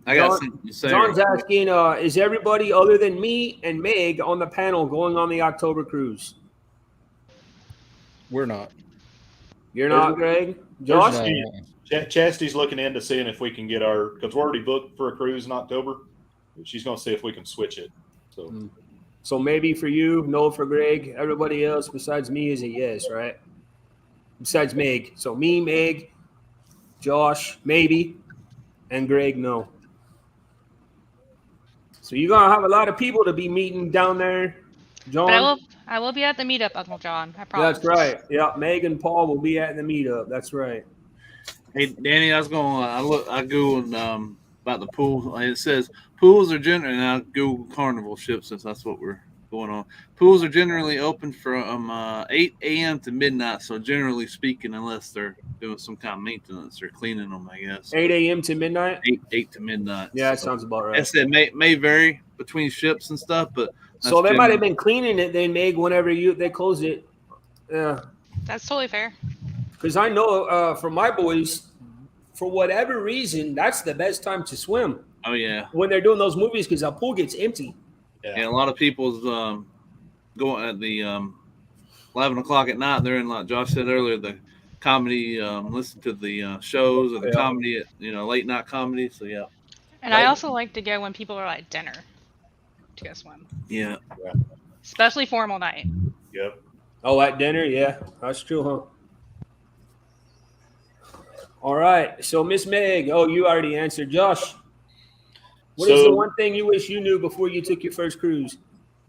I got something to say. John's asking, is everybody other than me and Meg on the panel going on the October cruise? We're not. You're not, Greg? Josh? Chastity's looking into seeing if we can get because we're already booked for a cruise in October. She's going to see if we can switch it. So maybe for you, no for Greg. Everybody else besides me is a yes, right? Besides Meg. So me, Meg, Josh, maybe, and Greg, no. So you're going to have a lot of people to be meeting down there, John. But I will be at the meetup, Uncle John. I promise. That's right. Yeah, Meg and Paul will be at the meetup. That's right. Hey, Danny, I Googled about the pool. It says pools are generally, and I Google Carnival ships since that's what we're going on. Pools are generally open from 8 a.m. to midnight. So generally speaking, unless they're doing some kind of maintenance or cleaning them, I guess. 8 a.m. to midnight? 8 to midnight. Yeah, that sounds about right. I said may vary between ships and stuff, but so they might have been cleaning it then, Meg, whenever they closed it. Yeah. That's totally fair. Because I know from my boys, for whatever reason, that's the best time to swim. Oh, yeah. When they're doing those movies, because the pool gets empty. Yeah. And a lot of people's going at the 11 o'clock at night. They're in, like Josh said earlier, the comedy, listen to the shows or the comedy, late night comedy. So, yeah. And I also like to go when people are at dinner to go swim. Yeah. Especially formal night. Yep. Oh, at dinner? Yeah, that's true, huh? All right. So, Miss Meg, you already answered. Josh, what is the one thing you wish you knew before you took your first cruise?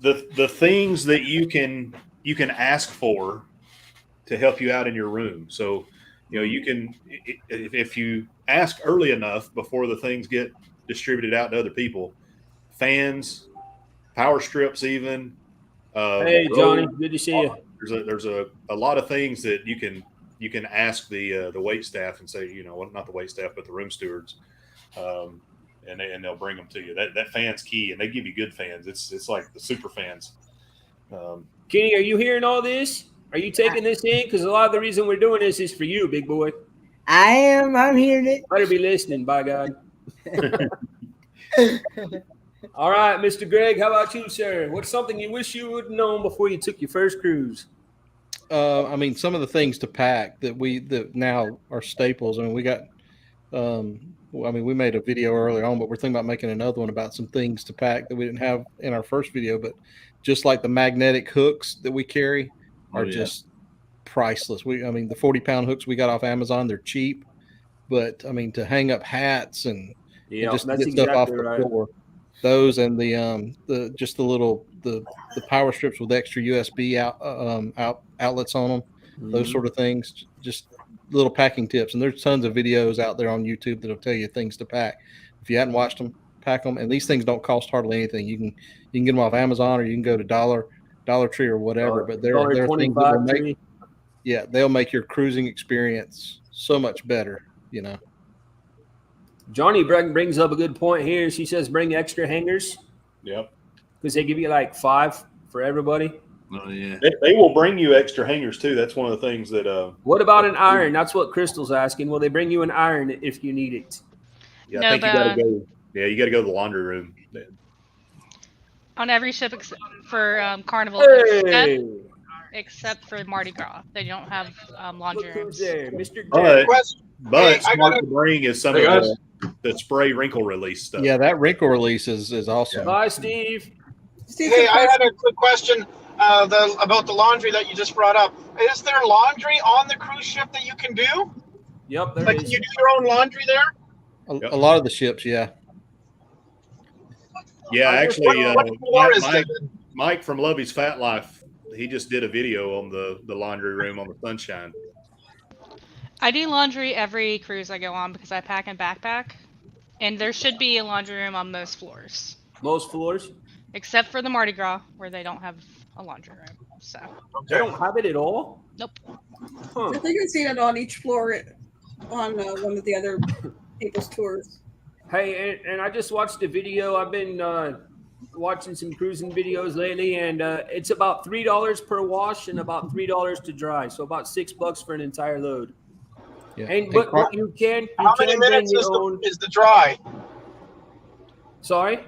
The things that you can ask for to help you out in your room. So, you can, if you ask early enough before the things get distributed out to other people, fans, power strips, even. Hey, Johnny, good to see you. There's a lot of things that you can ask the wait staff and say, not the wait staff, but the room stewards, and they'll bring them to you. That fan's key, and they give you good fans. It's like the super fans. Kenny, are you hearing all this? Are you taking this in? Because a lot of the reason we're doing this is for you, big boy. I am. I'm hearing it. Better be listening, by God. All right, Mr. Greg, how about you, sir? What's something you wish you would have known before you took your first cruise? I mean, some of the things to pack that now are staples. I mean, we got, we made a video earlier on, but we're thinking about making another one about some things to pack that we didn't have in our first video. But just like the magnetic hooks that we carry are just priceless. The 40-pound hooks we got off Amazon, they're cheap, but I mean, to hang up hats and just get stuff off the floor. Those and the power strips with extra USB outlets on them, those sort of things, just little packing tips. And there's tons of videos out there on YouTube that'll tell you things to pack. If you hadn't watched them, pack them. And these things don't cost hardly anything. You can get them off Amazon, or you can go to Dollar Tree or whatever. But they're things that will they'll make your cruising experience so much better. Johnny brings up a good point here. She says bring extra hangers. Yep. Because they give you like 5 for everybody. Oh, yeah. They will bring you extra hangers, too. That's one of the things that... What about an iron? That's what Crystal's asking. Will they bring you an iron if you need it? Yeah, I think you got to go. Yeah, you got to go to the laundry room. On every ship for Carnival, except for Mardi Gras. They don't have laundry rooms. Mr. But smart to bring is some of the spray wrinkle release stuff. Yeah, that wrinkle release is awesome. Bye, Steve. Hey, I had a quick question about the laundry that you just brought up. Is there laundry on the cruise ship that you can do? Yep. Can you do your own laundry there? A lot of the ships, yeah. Yeah, actually, Mike from Lovey's Fat Life, he just did a video on the laundry room on the Sunshine. I do laundry every cruise I go on because I pack and backpack, and there should be a laundry room on most floors. Most floors, except for the Mardi Gras, where they don't have a laundry room. So they don't have it at all. Nope. Huh. I think I've seen it on each floor on one of the other people's tours. Hey, and I just watched a video. I've been watching some cruising videos lately, and it's about $3 per wash and about $3 to dry. So about $6 for an entire load. Yeah. And but you can. How many minutes is the dry? Sorry.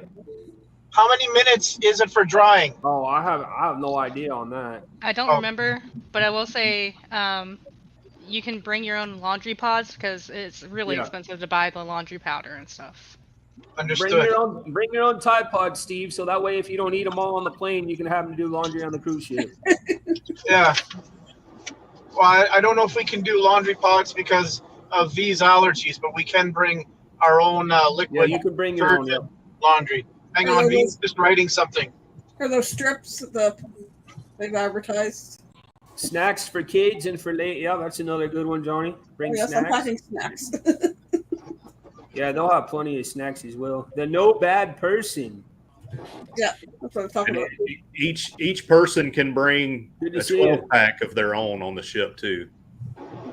How many minutes is it for drying? Oh, I have no idea on that. I don't remember, but I will say you can bring your own laundry pods because it's really expensive to buy the laundry powder and stuff. Understood. Bring your own Tide Pod, Steve, so that way if you don't eat them all on the plane, you can have them do laundry on the cruise ship. Yeah. Well, I don't know if we can do laundry pods because of these allergies, but we can bring our own liquid. Yeah, you can bring your own laundry. Hang on, V's just writing something. Are those strips they've advertised? Snacks for kids and for late. Yeah, that's another good one, Johnny. Bring yes, snacks. I'm packing snacks. Yeah, they'll have plenty of snacks as well. The No Bad Person. Yeah, that's what I'm talking about. Each person can bring a 12-pack of their own on the ship too.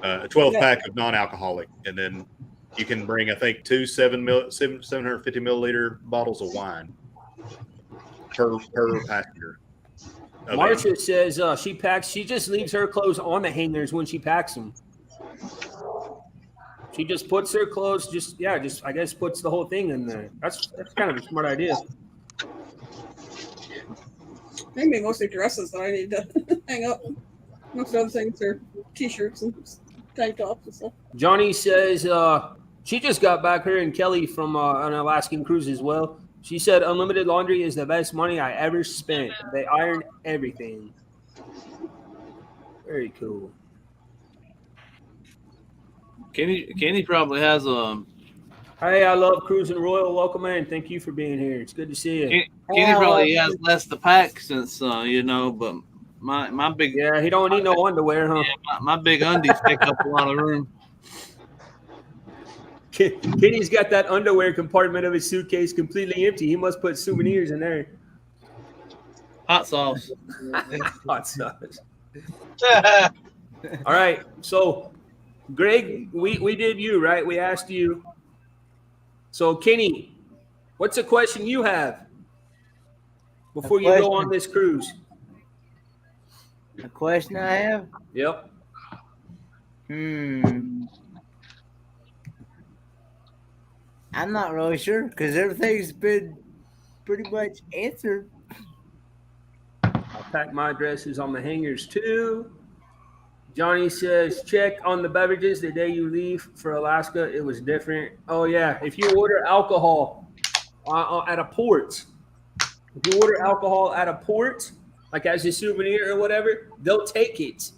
A 12-pack of non-alcoholic, and then you can bring, I think, 750 milliliter bottles of wine per passenger. Marcia says she just leaves her clothes on the hangers when she packs them. She just puts her clothes, I guess puts the whole thing in there. That's kind of a smart idea. Maybe mostly dresses that I need to hang up. Most other things are t-shirts and tank tops and stuff. Johnny says she just got back, her and Kelly, from an Alaskan cruise as well. She said unlimited laundry is the best money I ever spent. They iron everything. Very cool. Kenny probably has Hey, I love Cruising Royal. Welcome in. Thank you for being here. It's good to see you. Kenny probably has less to pack since but my big he don't need no underwear, huh? Yeah, my big undies take up a lot of room. Kenny's got that underwear compartment of his suitcase completely empty. He must put souvenirs in there. Hot sauce. Hot sauce. All right. So, Greg, we did you, right? We asked you. So, Kenny, what's a question you have before you go on this cruise? A question I have? Yep. I'm not really sure because everything's been pretty much answered. I'll pack my dresses on the hangers too. Johnny says, check on the beverages the day you leave for Alaska. It was different. Oh, yeah. If you order alcohol at a port, like as a souvenir or whatever, they'll take it.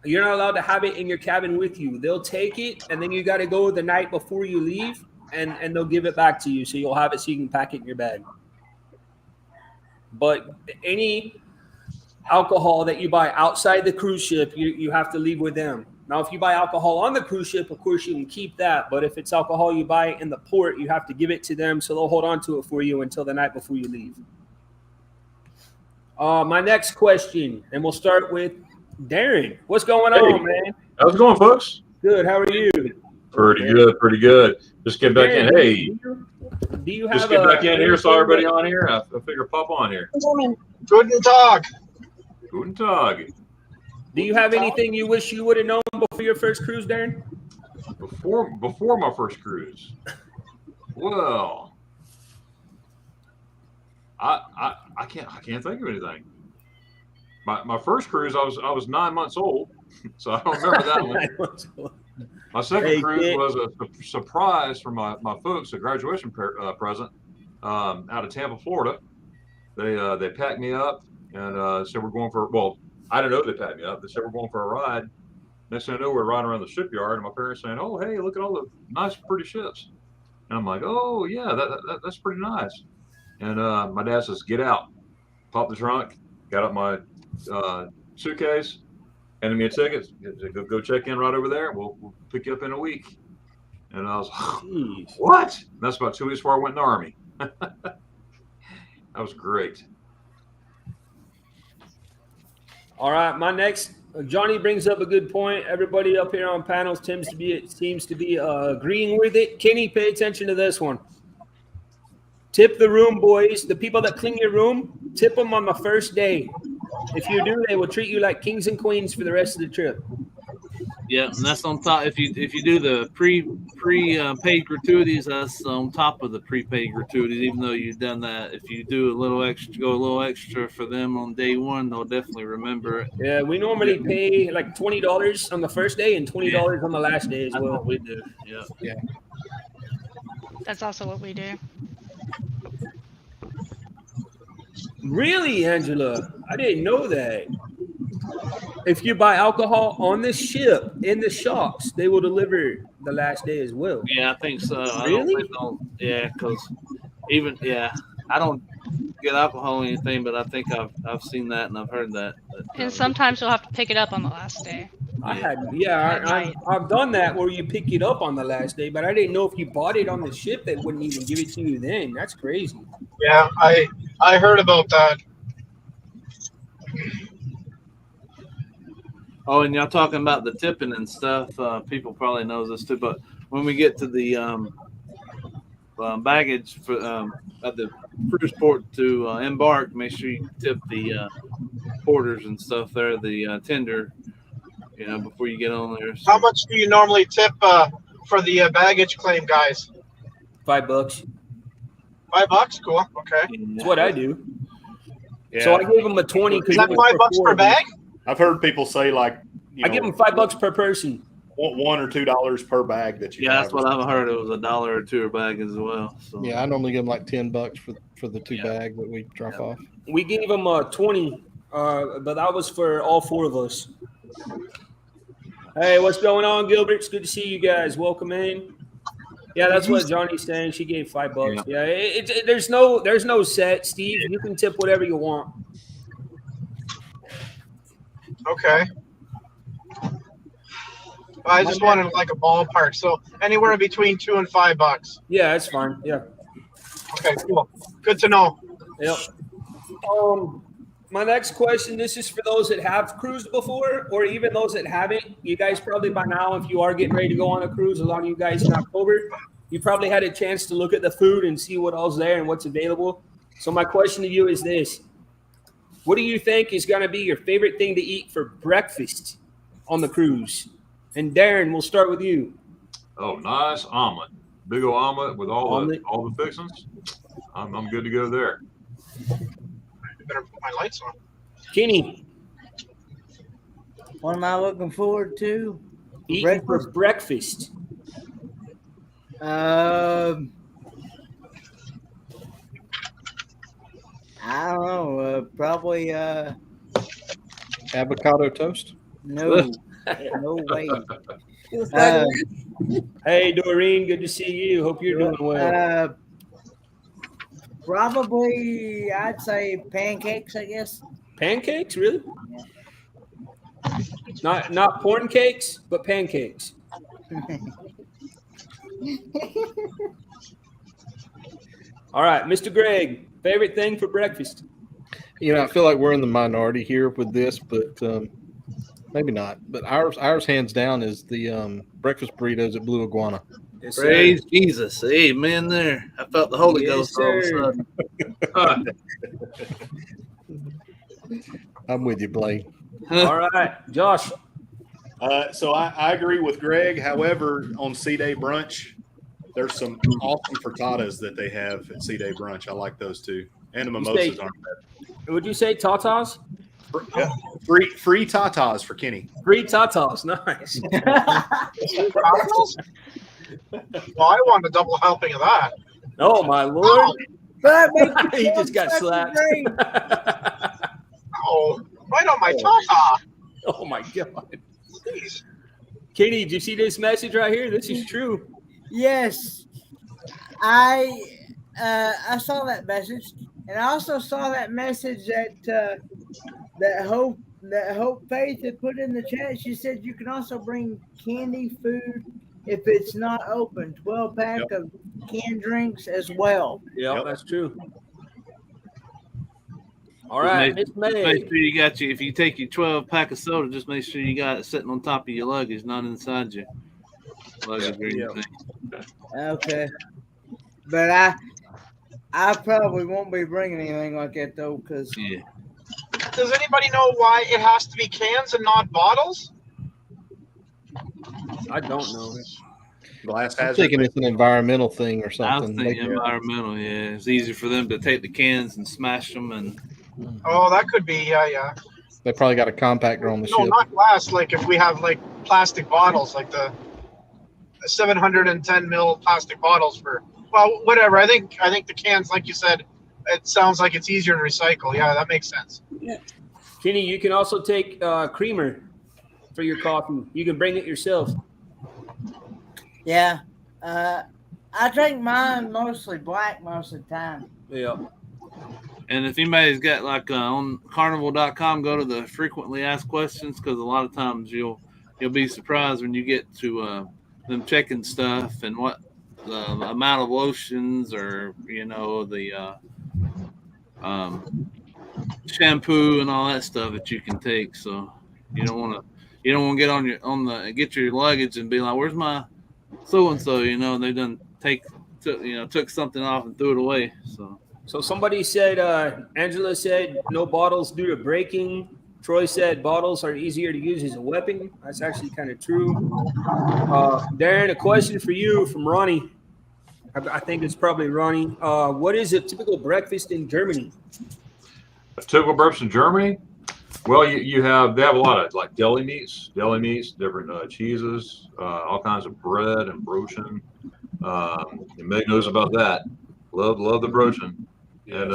You're not allowed to have it in your cabin with you. They'll take it, and then you got to go the night before you leave, and they'll give it back to you. So you'll have it so you can pack it in your bag. But any alcohol that you buy outside the cruise ship, you have to leave with them. Now, if you buy alcohol on the cruise ship, of course, you can keep that. But if it's alcohol you buy in the port, you have to give it to them, so they'll hold on to it for you until the night before you leave. My next question, and we'll start with Darren. What's going on, man? How's it going, folks? Good. How are you? Pretty good. Just get back in. Hey, do you have just get back in here? Saw everybody on here. I figure pop on here. Guten Tag. Guten Tag. Do you have anything you wish you would have known before your first cruise, Darren? Before my first cruise. Well, I can't think of anything. My first cruise, I was 9 months old, so I don't remember that one. My second cruise was a surprise for my folks, a graduation present out of Tampa, Florida. They packed me up and said we're going for, well, I didn't know they packed me up. They said we're going for a ride. Next thing I know, we're riding around the shipyard, and my parents saying, "Oh, hey, look at all the nice, pretty ships." And I'm like, "Oh, yeah, that's pretty nice." And my dad says, "Get out." Pop the trunk, got up my suitcase, handed me a ticket. Go check in right over there. We'll pick you up in a week. And I was like, what? And that's about 2 weeks before I went in the Army. That was great. All right, my next, Johnny brings up a good point. Everybody up here on panels seems to be agreeing with it. Kenny, pay attention to this one. Tip the room boys. The people that clean your room, tip them on the first day. If you do, they will treat you like kings and queens for the rest of the trip. Yeah, and that's on top. If you do the paid gratuities, that's on top of the prepaid gratuities. Even though you've done that, if you do a little extra for them on day one, they'll definitely remember it. Yeah, we normally pay like $20 on the first day and $20 on the last day as well. That's what we do. Yeah. That's also what we do. Really, Angela? I didn't know that. If you buy alcohol on the ship in the shops, they will deliver the last day as well. Yeah, I think so. Really? Because I don't get alcohol or anything, but I think I've seen that and I've heard that. And sometimes you'll have to pick it up on the last day. I've done that where you pick it up on the last day, but I didn't know if you bought it on the ship, they wouldn't even give it to you then. That's crazy. Yeah, I heard about that. Oh, and y'all talking about the tipping and stuff. People probably knows this too, but when we get to the baggage for at the cruise port to embark, make sure you tip the porters and stuff there, the tender, before you get on there. How much do you normally tip for the baggage claim guys? $5. $5? Cool. Okay. That's what I do. Yeah. So I gave them a 20. Is that $5 per bag? I've heard people say I give them $5 per person. $1 or $2 per bag that you. Yeah, that's what I've heard. It was $1 or $2 a bag as well. So. Yeah, I normally give them like $10 for the two bag that we drop off. We gave them 20, but that was for all four of us. Hey, what's going on, Gilbert? It's good to see you guys. Welcome in. Yeah, that's what Johnny's saying. She gave $5. Yeah, there's no set, Steve. You can tip whatever you want. Okay. I just wanted like a ballpark, so anywhere between $2 and $5. Yeah, that's fine. Yeah. Okay, cool. Good to know. Yep. My next question, this is for those that have cruised before or even those that haven't. You guys probably by now, if you are getting ready to go on a cruise, a lot of you guys in October, you probably had a chance to look at the food and see what all's there and what's available. So my question to you is this. What do you think is going to be your favorite thing to eat for breakfast on the cruise? And Darren, we'll start with you. Oh, nice omelet. Big old omelet with all the fixings. I'm good to go there. I better put my lights on. Kenny. What am I looking forward to? Eating for breakfast. I don't know. Probably avocado toast. No, no way. Hey, Doreen, good to see you. Hope you're doing well. Probably, I'd say pancakes. I guess. Pancakes, really? Yeah. Not porn cakes, but pancakes. All right, Mr. Greg, favorite thing for breakfast? I feel like we're in the minority here with this, but maybe not. But ours hands down is the breakfast burritos at Blue Iguana. Yes, praise Jesus. Amen there. I felt the Holy Ghost all of a sudden. I'm with you, Blaine. All right, Josh. So I agree with Greg. However, on C-Day brunch, there's some awesome frittatas that they have at C-Day brunch. I like those too. And the mimosas aren't bad. Would you say tatas? Yeah. Free tatas for Kenny. Free tatas. Nice. Well, I want a double helping of that. Oh, my Lord. He just got slapped. Oh, right on my tata. Oh, my God. Jeez. Katie, did you see this message right here? This is true. Yes. I saw that message. And I also saw that message that Hope that Hope Faith had put in the chat. She said you can also bring candy, food if it's not open. 12-pack of canned drinks as well. Yeah, that's true. All Just right, make sure you got you. If you take your 12-pack of soda, just make sure you got it sitting on top of your luggage, not inside your luggage or anything. Okay, but I probably won't be bringing anything like that though, because. Does anybody know why it has to be cans and not bottles? I don't know. Glass I'm hazard. thinking it's an environmental thing or I something. think environmental. Yeah, it's easier for them to take the cans and smash them, and Oh, that could be. Yeah. They probably got a compactor on the No, ship. not glass. Like if we have like plastic bottles, like the 710 mil plastic bottles for. Well, whatever. I think the cans, like you said, it sounds like it's easier to recycle. Yeah, that makes sense. Yeah. Kenny, you can also take creamer for your coffee. You can bring it yourself. Yeah. I drink mine mostly black most of the time. Yeah. And if anybody's got like on carnival.com, go to the frequently asked questions, because a lot of times you'll be surprised when you get to them checking stuff and what the amount of lotions or the shampoo and all that stuff that you can take. So you don't want to get your luggage and be like, where's my so and so? They done took something off and threw it away. So somebody said, Angela said, no bottles due to breaking. Troy said bottles are easier to use as a weapon. That's actually kind of true. Darren, a question for you from Ronnie. I think it's probably Ronnie. What is a typical breakfast in Germany? A typical breakfast in Germany? Well, they have a lot of like deli meats, different cheeses, all kinds of bread and brochen. And Meg knows about that. Love the brochen. And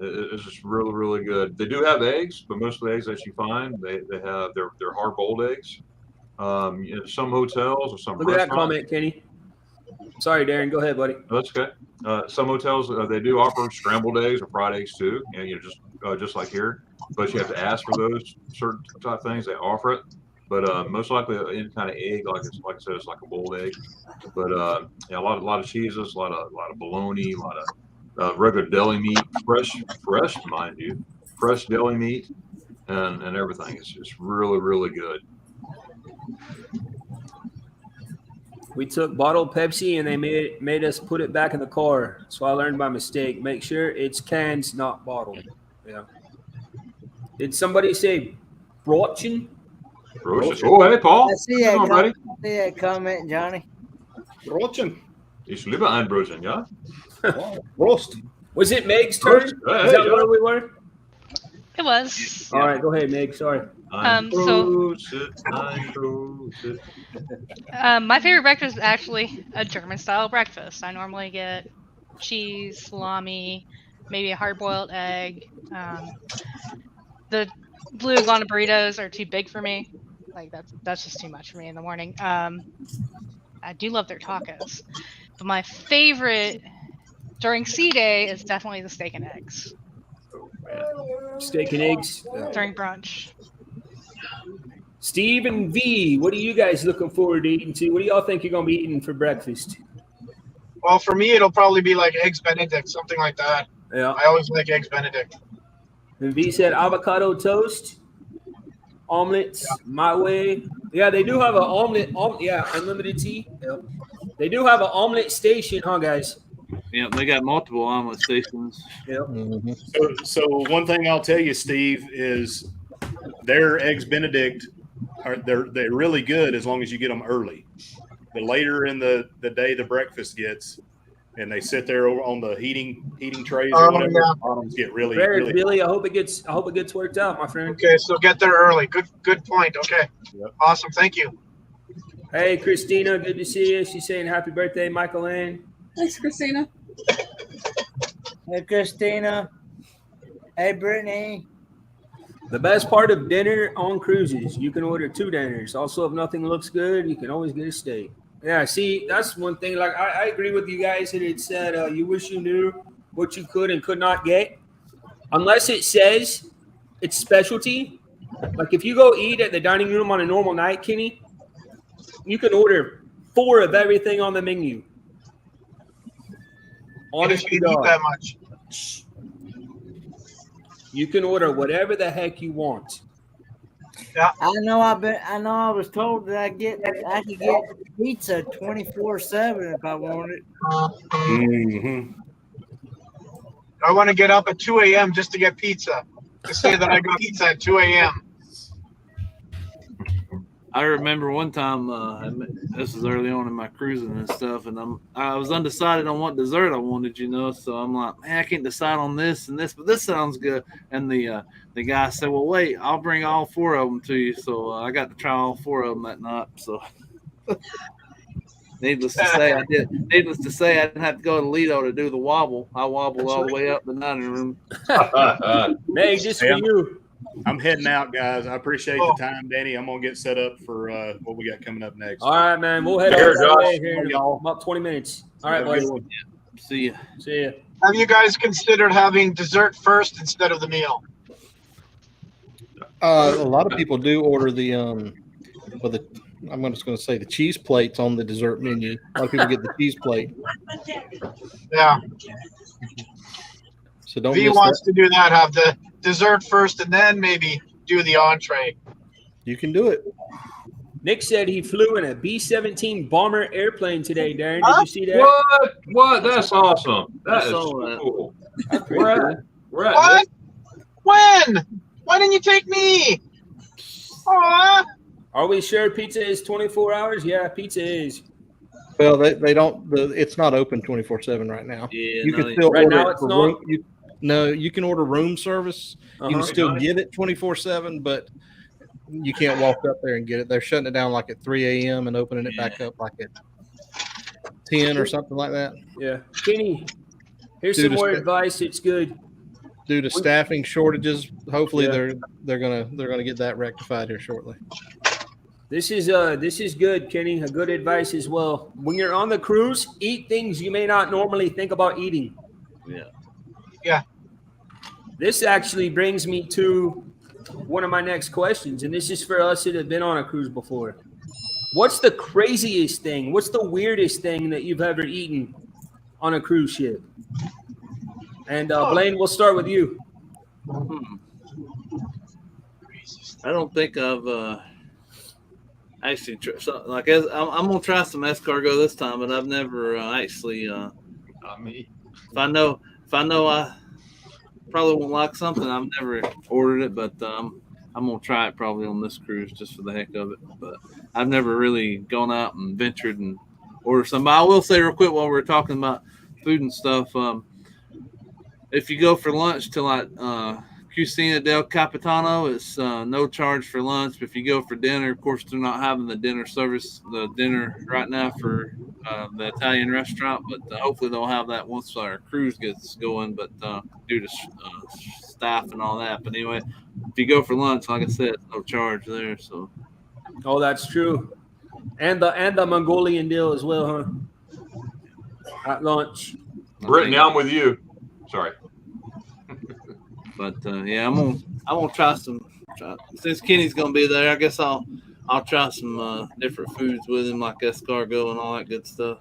it's just really, really good. They do have eggs, but most of the eggs that you find, they're hard boiled eggs. Some hotels or some Look at that restaurants. comment, Kenny. Sorry, Darren. Go ahead, buddy. That's okay. Some hotels they do offer scrambled eggs or fried eggs too, and just like here. But you have to ask for those certain type of things. They offer it, but most likely any kind of egg, like I said, it's like a boiled egg. But a lot of cheeses, a lot of bologna, a lot of regular deli meat, fresh, mind you, fresh deli meat, and everything. It's really, really good. We took bottled Pepsi and they made us put it back in the car. So I learned by mistake. Make sure it's cans, not bottled. Yeah. Did somebody say Brochen? Oh, hey, Paul. I see that comment, Johnny. Brochen. Ich liebe ein Brochen, ja? Roast. Was it Meg's turn? Is that where we were? It was. All right, go ahead, Meg. Sorry. My favorite breakfast is actually a German style breakfast. I normally get cheese, salami, maybe a hard-boiled egg. The blue iguana burritos are too big for me. Like that's just too much for me in the morning. I do love their tacos, but my favorite during C Day is definitely the steak and eggs. Steak and eggs during brunch. Steve and V, what are you guys looking forward to eating to? What do y'all think you're gonna be eating for breakfast? Well, for me, it'll probably be like eggs Benedict, something like that. Yeah. I always like eggs Benedict. And V said avocado toast, omelets, my way. Yeah, they do have an omelet. Unlimited tea. Yep. They do have an omelet station, huh, guys? Yeah, they got multiple omelet stations. Yep. Mm-hmm. So one thing I'll tell you, Steve, is their eggs Benedict they're really good as long as you get them early. The later in the day the breakfast gets, and they sit there over on the heating trays or whatever, the bottoms get really. Billy, I hope it gets worked out, my friend. Okay, so get there early. Good point. Okay. Yep. Awesome. Thank you. Hey, Christina, good to see you. She's saying happy birthday, Michael Ann. Thanks, Christina. Hey, Christina. Hey, Brittany. The best part of dinner on cruises, you can order 2 dinners. Also, if nothing looks good, you can always get a steak. Yeah, see, that's one thing. Like, I agree with you guys that it said you wish you knew what you could and could not get. Unless it says it's specialty, Like if you go eat at the dining room on a normal night, Kenny, you can order 4 of everything on the menu. Honest you can eat that much. You can order whatever the heck you want. Yeah. I know I was told that I could get pizza 24/7 if I wanted. Mm-hmm. I want to get up at 2 a.m. just to get pizza. To say that I got pizza at 2 a.m. I remember one time, this was early on in my cruising and stuff, and I was undecided on what dessert I wanted, so I'm like, man, I can't decide on this and this, but this sounds good. And the guy said, well, wait, I'll bring all 4 of them to you. So I got to try all 4 of them that night. So needless to say, I didn't have to go to Lido to do the wobble. I wobbled all the way up the dining room. Hey, just for you. I'm heading out, guys. I appreciate the time, Danny. I'm gonna get set up for what we got coming up next. All right, man. We'll head out here in about 20 minutes. All right, buddy. See you. See you. Have you guys considered having dessert first instead of the meal? A lot of people do order the I'm just going to say the cheese plates on the dessert menu. A lot of people get the cheese plate. Yeah. So don't. V wants to do that. Have the dessert first, and then maybe do the entree. You can do it. Nick said he flew in a B-17 bomber airplane today, Darren. Did you see that? What? That's awesome. That is so cool. What? When? Why didn't you take me? Aww. Are we sure pizza is 24 hours? Yeah, pizza is. Well, they don't. It's not open 24/7 right now. Yeah, you can still right order now. it It's for not. room, you can order room service. You can still get it 24/7, but you can't walk up there and get it. They're shutting it down like at 3 a.m. and opening it back up like at 10 or something like that. Yeah, Kenny. Here's some more advice. It's good. Due to staffing shortages, hopefully they're gonna get that rectified here shortly. This is good, Kenny. A good advice as well. When you're on the cruise, eat things you may not normally think about eating. Yeah. This actually brings me to one of my next questions, and this is for us that have been on a cruise before. What's the craziest thing? What's the weirdest thing that you've ever eaten on a cruise ship? And Blaine, we'll start with you. I don't think I've actually I'm gonna try some escargot this time, but I've never actually. Not me. If I know I probably won't like something, I've never ordered it, but I'm gonna try it probably on this cruise just for the heck of it. But I've never really gone out and ventured and ordered some. But I will say real quick while we're talking about food and stuff. If you go for lunch to like Cucina del Capitano, it's no charge for lunch. But if you go for dinner, of course, they're not having the dinner service, the dinner right now for the Italian restaurant. But hopefully they'll have that once our cruise gets going. But due to staff and all that. But anyway, if you go for lunch, like I said, no charge there. So. Oh, that's true. And the Mongolian deal as well, huh? At lunch. Brittany, I'm with you. Sorry. But yeah, I'm gonna try some. Since Kenny's gonna be there, I guess I'll try some different foods with him, like escargot and all that good stuff.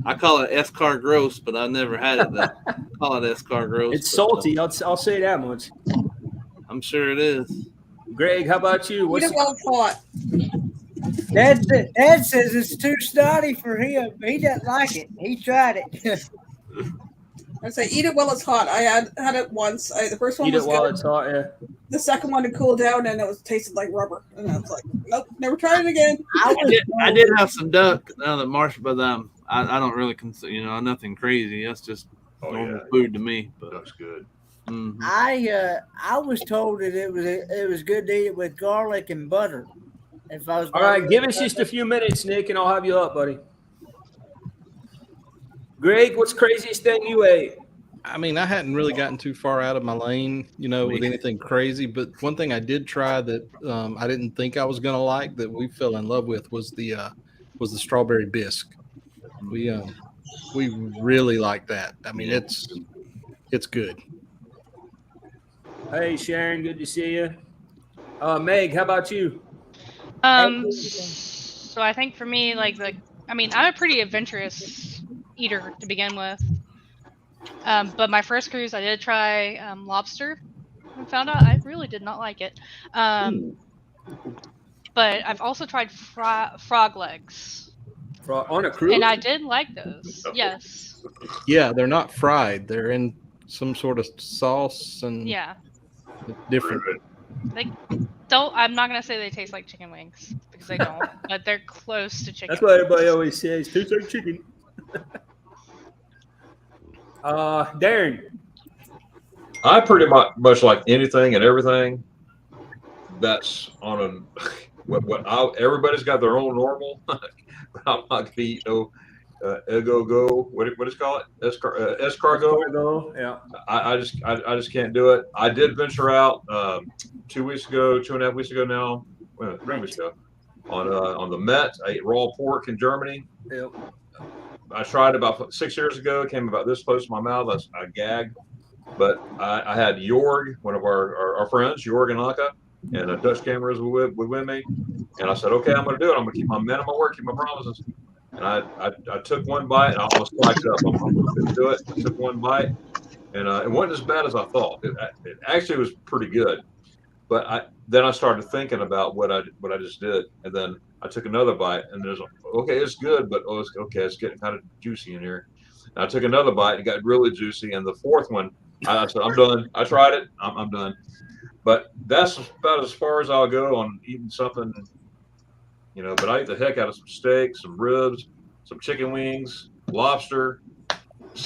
I call it escargross, but I never had it. I call it escargross. It's salty. I'll say that much. I'm sure it is. Greg, how about you? What's well thought? Dad says it's too snotty for him. He doesn't like it. He tried it. I say eat it while it's hot. I had it once. The first one Eat was it while good. it's hot, yeah. The second one to cool down, and it tasted like rubber. And I was like, nope, never tried it again. I did have some duck now that Marsh, but I don't really consider nothing crazy. That's just normal food to me. But duck's good. Mm-hmm. I was told that it was good to eat it with garlic and butter. If I was all right, give us just a few minutes, Nick, and I'll have you up, buddy. Greg, what's the craziest thing you ate? I mean, I hadn't really gotten too far out of my lane, with anything crazy. But one thing I did try that I didn't think I was going to like that we fell in love with was the strawberry bisque. We really like that. I mean, it's good. Hey, Sharon, good to see you. Meg, how about you? So I think for me, like I'm a pretty adventurous eater to begin with. But my first cruise, I did try lobster and found out I really did not like it. But I've also tried frog legs. On a cruise? And I did like those. Yes. Yeah, they're not fried. They're in some sort of sauce and different. I'm not gonna say they taste like chicken wings because they don't, but they're close to chicken. That's what everybody always says. Tastes like chicken. Darren. I pretty much like anything and everything that's on a everybody's got their own normal. I'm not gonna eat no what is it called? Escargot. Yeah. I just can't do it. I did venture out 2 weeks ago, 2.5 weeks ago now, 3 weeks ago, on the Met. I ate raw pork in Germany. Yep. I tried about 6 years ago. It came about this close to my mouth. I gagged. But I had Jorg, one of our friends, Jorg and Anka, and a Dutch cameras with me. And I said, okay, I'm going to do it. I'm going to keep my men on my word, keep my promises. And I took one bite and I almost spiked up. I'm going to do it. I took one bite and it wasn't as bad as I thought. It actually was pretty good. But then I started thinking about what I just did. And then I took another bite and okay, it's good, but it's getting kind of juicy in here. And I took another bite and it got really juicy. And the fourth one, I said, I'm done. I tried it. I'm done. But that's about as far as I'll go on eating something, but I eat the heck out of some steak, some ribs, some chicken wings, lobster,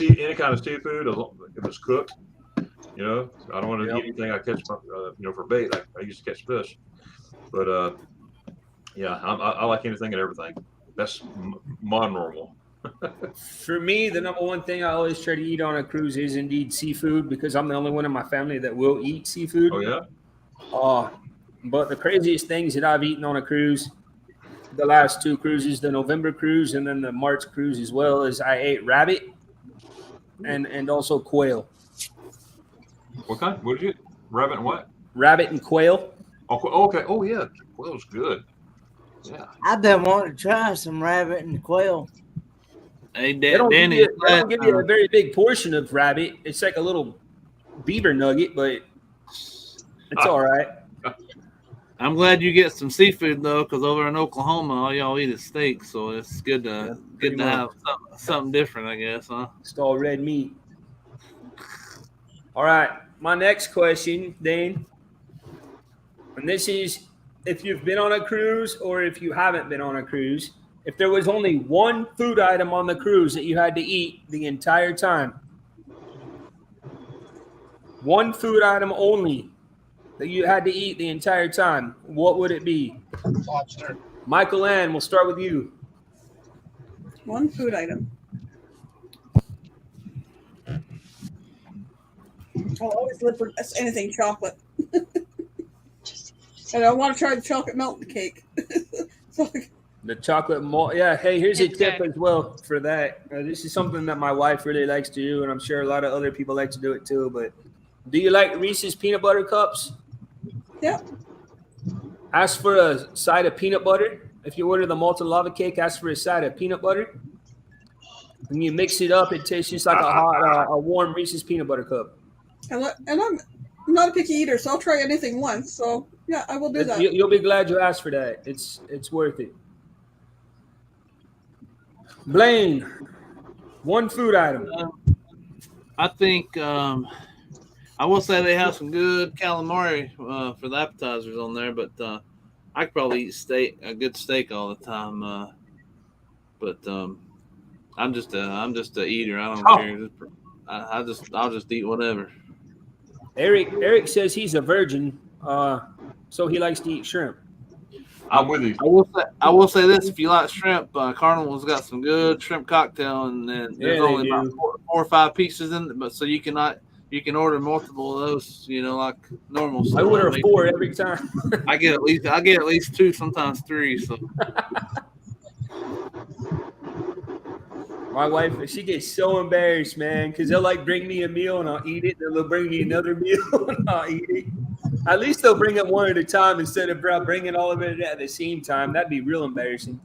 any kind of seafood if it's cooked. I don't want to eat anything I catch, for bait. I used to catch fish. But, I like anything and everything. That's my normal. For me, the number one thing I always try to eat on a cruise is indeed seafood because I'm the only one in my family that will eat seafood. Oh, yeah? But the craziest things that I've eaten on a cruise, the last 2 cruises, the November cruise and then the March cruise as well, is I ate rabbit and also quail. What kind? What did you eat? Rabbit and what? Rabbit and quail. Oh, okay. Oh, yeah. Quail's good. Yeah. I've been wanting to try some rabbit and quail. Hey, They don't give you a very big portion of rabbit. It's like a little beaver nugget, but it's all right. I'm glad you get some seafood though, because over in Oklahoma, all y'all eat is steak, so it's good to have something different, I guess, huh? It's all red meat. All right, my next question, Dane, and this is if you've been on a cruise or if you haven't been on a cruise. If there was only one food item on the cruise that you had to eat the entire time, one food item only that you had to eat the entire time, what would it be? Lobster. Michael Ann, we'll start with you. One food item. I'll always live for anything chocolate. And I want to try the chocolate melted cake. The chocolate malt. Yeah. Hey, here's a tip as well for that. This is something that my wife really likes to do, and I'm sure a lot of other people like to do it too. But do you like Reese's peanut butter cups? Yeah. Ask for a side of peanut butter. If you order the molten lava cake, ask for a side of peanut butter. When you mix it up, it tastes just like a warm Reese's peanut butter cup. And I'm not a picky eater, so I'll try anything once. So yeah, I will do that. You'll be glad you asked for that. It's worth it. Blaine, one food item. I think I will say they have some good calamari for the appetizers on there, but I could probably eat a good steak all the time. But I'm just a eater. I don't care. I'll just eat whatever. Eric says he's a virgin, so he likes to eat shrimp. I'm with you. I will say this: if you like shrimp, Carnival's got some good shrimp cocktail, and there's only about 4 or 5 pieces in it. But so you can order multiple of those, like normal. I order 4 every time. I get at least 2, sometimes 3. So. All My wife, she gets so embarrassed, man, because they'll like bring me a meal and I'll eat it. Then they'll bring me another meal and I'll eat it. At least they'll bring it one at a time instead of bringing all of it at the same time. That'd be real embarrassing.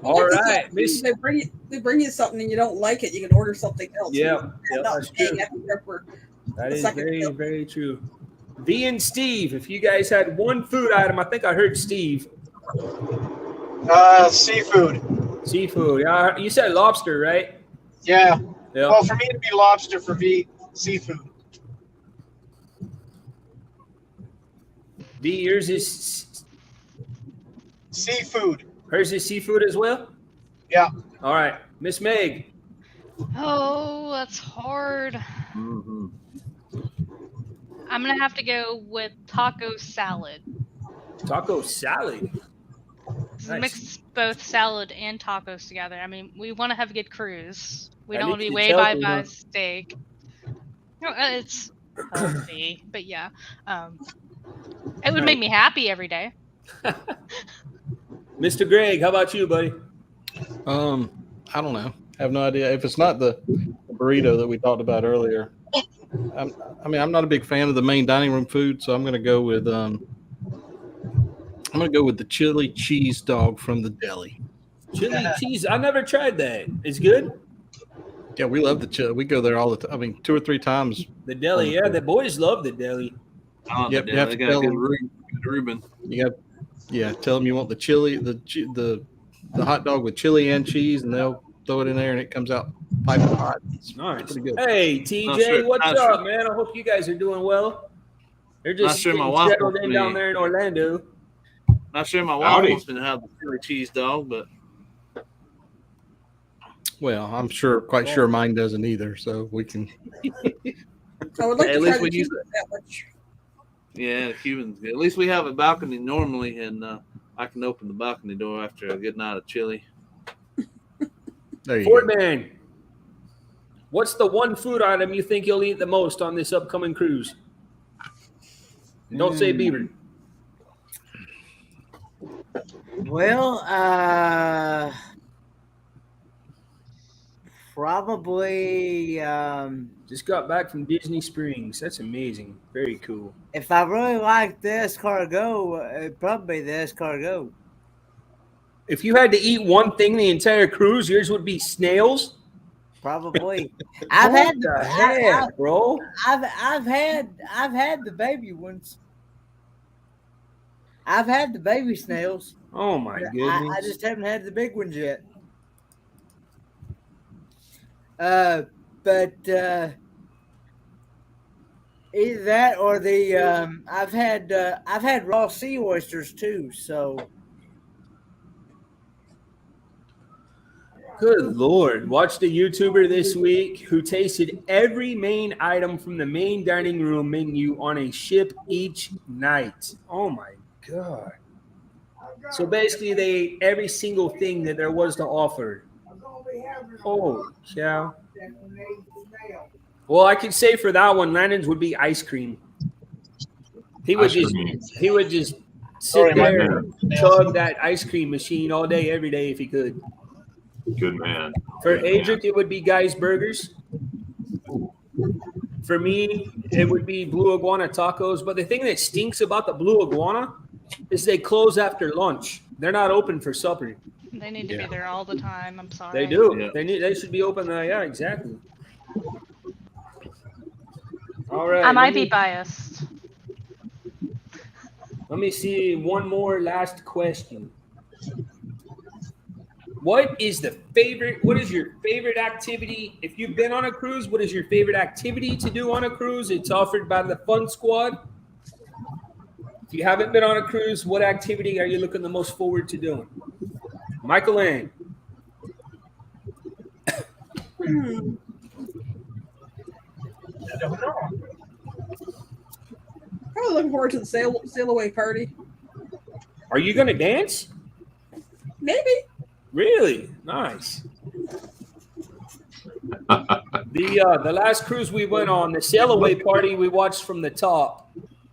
All right, Miss. They bring you something and you don't like it, you can order something else. Yeah, that's true. That is very, meal. very true. V and Steve, if you guys had one food item, I think I heard Steve. Seafood. Seafood. Yeah, you said lobster, right? Yeah. Yeah. Well, for me it'd be lobster. For V, seafood. V, yours is seafood. Hers is seafood as well? Yeah. All right. Miss Meg. Oh, that's hard. Mm-hmm. I'm going to have to go with taco salad. Taco salad? Nice. Mix both salad and tacos together. I mean, we want to have a good cruise. We don't want to be way by steak. No, it's healthy, but yeah. It would make me happy every day. Mr. Greg, how about you, buddy? I don't know. I have no idea. If it's not the burrito that we talked about earlier, I'm not a big fan of the main dining room food, so I'm going to go with the chili cheese dog from the deli. Chili cheese? I never tried that. It's good? Yeah, we love the chili. We go there all the time. I mean, 2 or 3 times. The deli, yeah. The boys love the deli. Yep, the you have deli. to They got tell a them. good Reuben. Tell them you want the chili, the hot dog with chili and cheese, and they'll throw it in there, and it comes out piping hot. It's nice. Pretty good. Hey, TJ, what's up, man? I hope you guys are doing well. They're just settled in down there in Orlando. Not sure my wife wants me to have the chili cheese dog, but well, I'm quite sure mine doesn't either. So we can. I would like at to least try we the use Cuban sandwich. yeah, Cuban's good. At least we have a balcony normally, and I can open the balcony door after a good night of chili. There you Fort go. Man, what's the one food item you think you'll eat the most on this upcoming cruise? Don't say beaver. Well, probably. Just got back from Disney Springs. That's amazing. Very cool. If I really like the escargot, it'd probably be the escargot. If you had to eat one thing the entire cruise, yours would be snails. Probably. Bro? I've had the baby ones. I've had the baby snails. Oh my goodness! I just haven't had the big ones yet. But either that or the I've had raw sea oysters too. So. Good Lord. Watched a YouTuber this week who tasted every main item from the main dining room menu on a ship each night. Oh my God. So basically they ate every single thing that there was to offer. Oh, cow. Well, I could say for that one, Landon's would be ice cream. He would just sit there and chug that ice cream machine all day, every day if he could. Good man. For Adric, it would be Guy's Burgers. For me, it would be Blue Iguana Tacos. But the thing that stinks about the Blue Iguana is they close after lunch. They're not open for supper. They need to be there all the time. I'm sorry. They do. Yeah. They should be open. Yeah, exactly. All right. I might be biased. Let me see one more last question. What is your favorite activity? If you've been on a cruise, what is your favorite activity to do on a cruise? It's offered by the Fun Squad. If you haven't been on a cruise, what activity are you looking the most forward to doing? Michael Ann. I'm looking forward to the sail away party. Are you going to dance? Maybe. Really? Nice. The last cruise we went on, the sail away party, we watched from the top.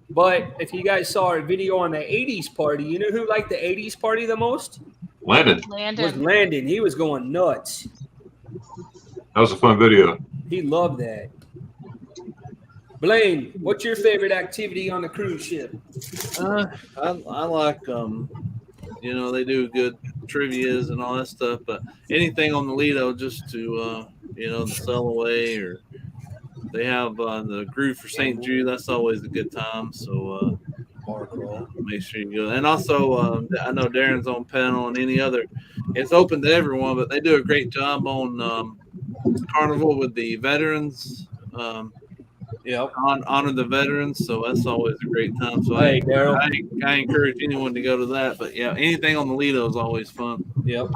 But if you guys saw our video on the 80s party, you know who liked the 80s party the most? Landon. Was Landon. He was going nuts. That was a fun video. He loved that. Blaine, what's your favorite activity on the cruise ship? I like you know, they do good trivias and all that stuff, but anything on the Lido just to you know, the sail away, or they have the groove for St. Jude. That's always a good time. So make sure you go. And also, I know Darren's on panel and any other. It's open to everyone, but they do a great job on Carnival with the veterans. Honor the veterans, so that's always a great time. So I encourage anyone to go to that. But yeah, anything on the Lido is always fun. Yep.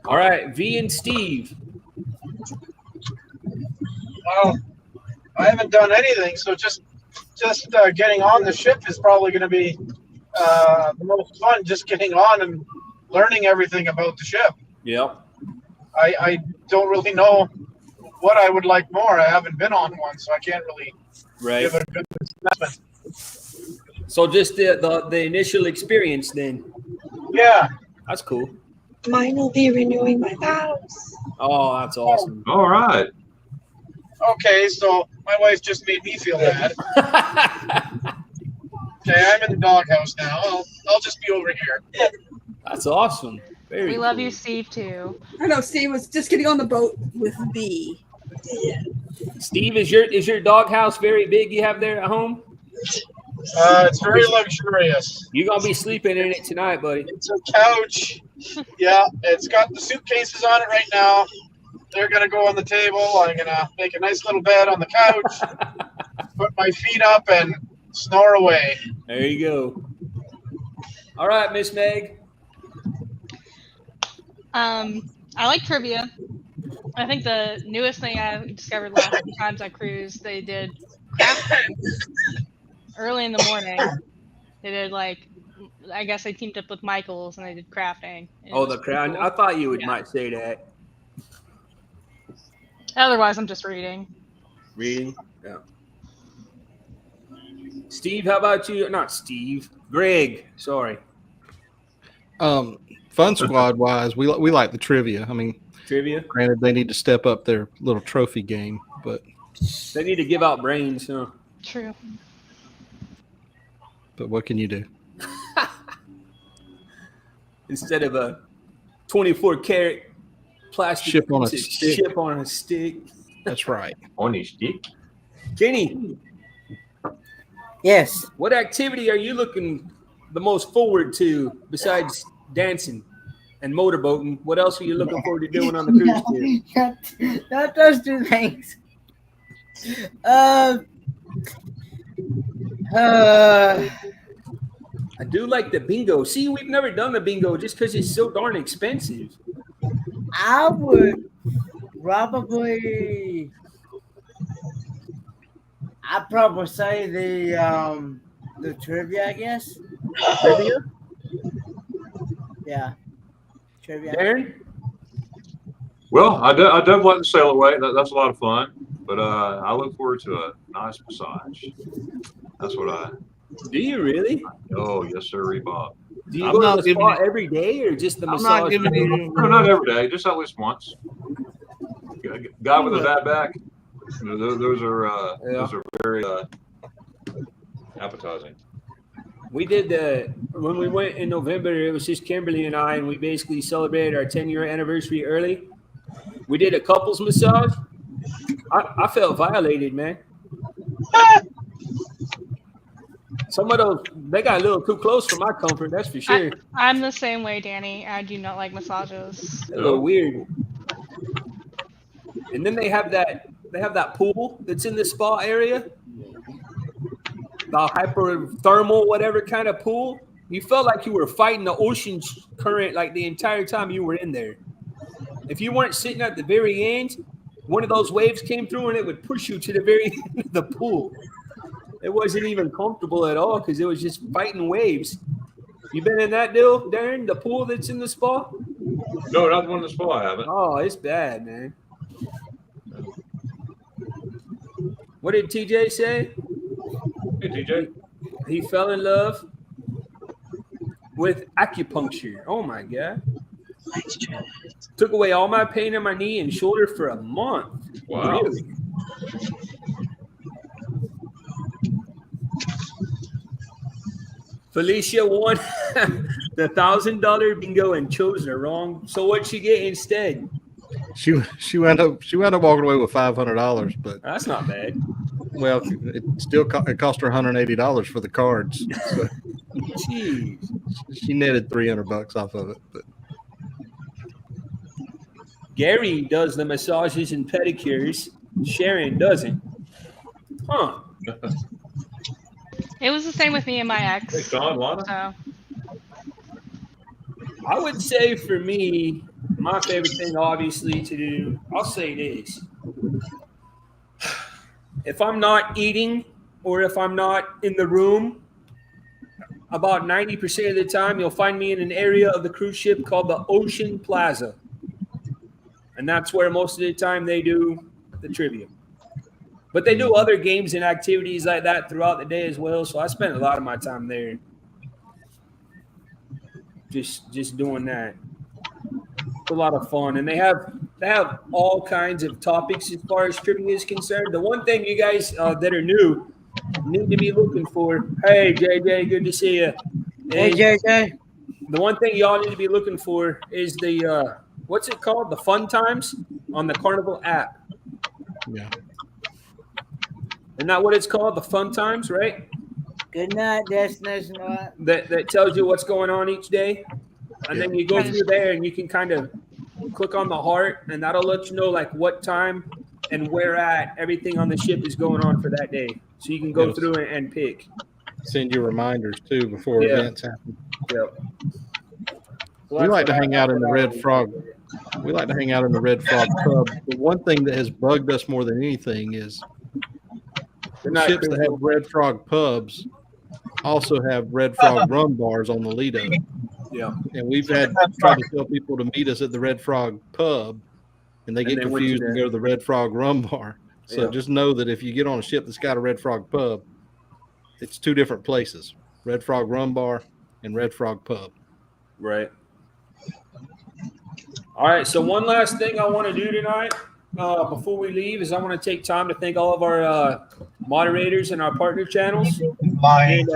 All right, V and Steve. Well, I haven't done anything, so just getting on the ship is probably going to be the most fun. Just getting on and learning everything about the ship. Yep. I don't really know what I would like more. I haven't been on one, so I can't really give it a good assessment. So just the initial experience then. Yeah. That's cool. Mine will be renewing my vows. Oh, that's awesome. All right. Okay, so my wife just made me feel bad. Okay, I'm in the doghouse now. I'll just be over here. That's awesome. Very we love you, Steve, too. I know Steve was just getting on the boat with B. Yeah. Steve, is your doghouse very big you have there at home? It's very luxurious. You're going to be sleeping in it tonight, buddy. It's a couch. Yeah, it's got the suitcases on it right now. They're going to go on the table. I'm going to make a nice little bed on the couch, put my feet up, and snore away. There you go. All right, Miss Meg. I like trivia. I think the newest thing I discovered last few times I cruised, they did crafting early in the morning. They did I guess they teamed up with Michaels and they did crafting. Oh, the crown. Cool. I thought you might say that. Otherwise, I'm just reading. Reading? Yeah. Steve, how about you? Not Steve. Greg. Sorry. Fun squad wise, we like the trivia. I mean, trivia. Granted, they need to step up their little trophy game, but they need to give out brains. Huh? True. But what can you do? Instead of a 24-karat plastic ship on a stick. That's right. On a stick. Kenny. Yes. What activity are you looking the most forward to besides dancing and motorboating? What else are you looking forward to doing on the cruise ship? Not those two things. I do like the bingo. See, we've never done the bingo just because it's so darn expensive. I would probably, I'd probably say the trivia, I guess. Trivia? Yeah. Trivia. Darren? Well, I definitely like to sail away. That's a lot of fun. But I look forward to a nice massage. That's what I. Do you really? Oh, yes, sir, Bob. Do you go to the spa every day or just the massage? I'm not giving you. No, not every day. Just at least once. Guy with a bad back. Those are very appetizing. We did when we went in November. It was just Kimberly and I, and we basically celebrated our 10-year anniversary early. We did a couples massage. I felt violated, man. Some of those, they got a little too close for my comfort, that's for sure. I'm the same way, Danny. I do not like massages. They're a little weird. And then they have that pool that's in the spa area. The hyperthermal, whatever kind of pool. You felt like you were fighting the ocean current like the entire time you were in there. If you weren't sitting at the very end, one of those waves came through and it would push you to the very end of the pool. It wasn't even comfortable at all because it was just fighting waves. You been in that deal, Darren? The pool that's in the spa? No, not the one in the spa. I haven't. Oh, it's bad, man. What did TJ say? Hey, TJ. He fell in love. with acupuncture. Oh my God. Took away all my pain in my knee and shoulder for a month. Wow. Really? Felicia won the $1,000 bingo and chose the wrong. So what'd she get instead? She wound up walking away with $500, but that's not bad. Well, it cost her $180 for the cards. So Jeez. She netted $300 off of it. But Gary does the massages and pedicures. Sharon doesn't. Huh. It was the same with me and my ex. Hey, Sean, Lana? So. I would say for me, my favorite thing obviously to do, I'll say this. If I'm not eating or if I'm not in the room, about 90% of the time you'll find me in an area of the cruise ship called the Ocean Plaza. And that's where most of the time they do the trivia. But they do other games and activities like that throughout the day as well. So I spend a lot of my time there. Just doing that. It's a lot of fun. And they have all kinds of topics as far as trivia is concerned. The one thing you guys that are new need to be looking for. Hey, JJ, good to see you. Hey, JJ. The one thing y'all need to be looking for is the, what's it called? The Fun Times on the Carnival app. Yeah. Isn't that what it's called? The Fun Times, right? Good night, Destination Light. That tells you what's going on each day. And then you go through there and you can kind of click on the heart and that'll let you know like what time and where at everything on the ship is going on for that day. So you can go through and pick. Send you reminders too before events happen. Yep. We like to hang out in the Red Frog. We like to hang out in the Red Frog pub. The one thing that has bugged us more than anything is ships that have Red Frog pubs also have Red Frog rum bars on the Lido. Yeah. And we've tried to tell people to meet us at the Red Frog pub, and they get confused and go to the Red Frog rum bar. So just know that if you get on a ship that's got a Red Frog pub, it's two different places: Red Frog rum bar and Red Frog pub. Right. All right. So one last thing I want to do tonight before we leave is I want to take time to thank all of our moderators and our partner channels. And,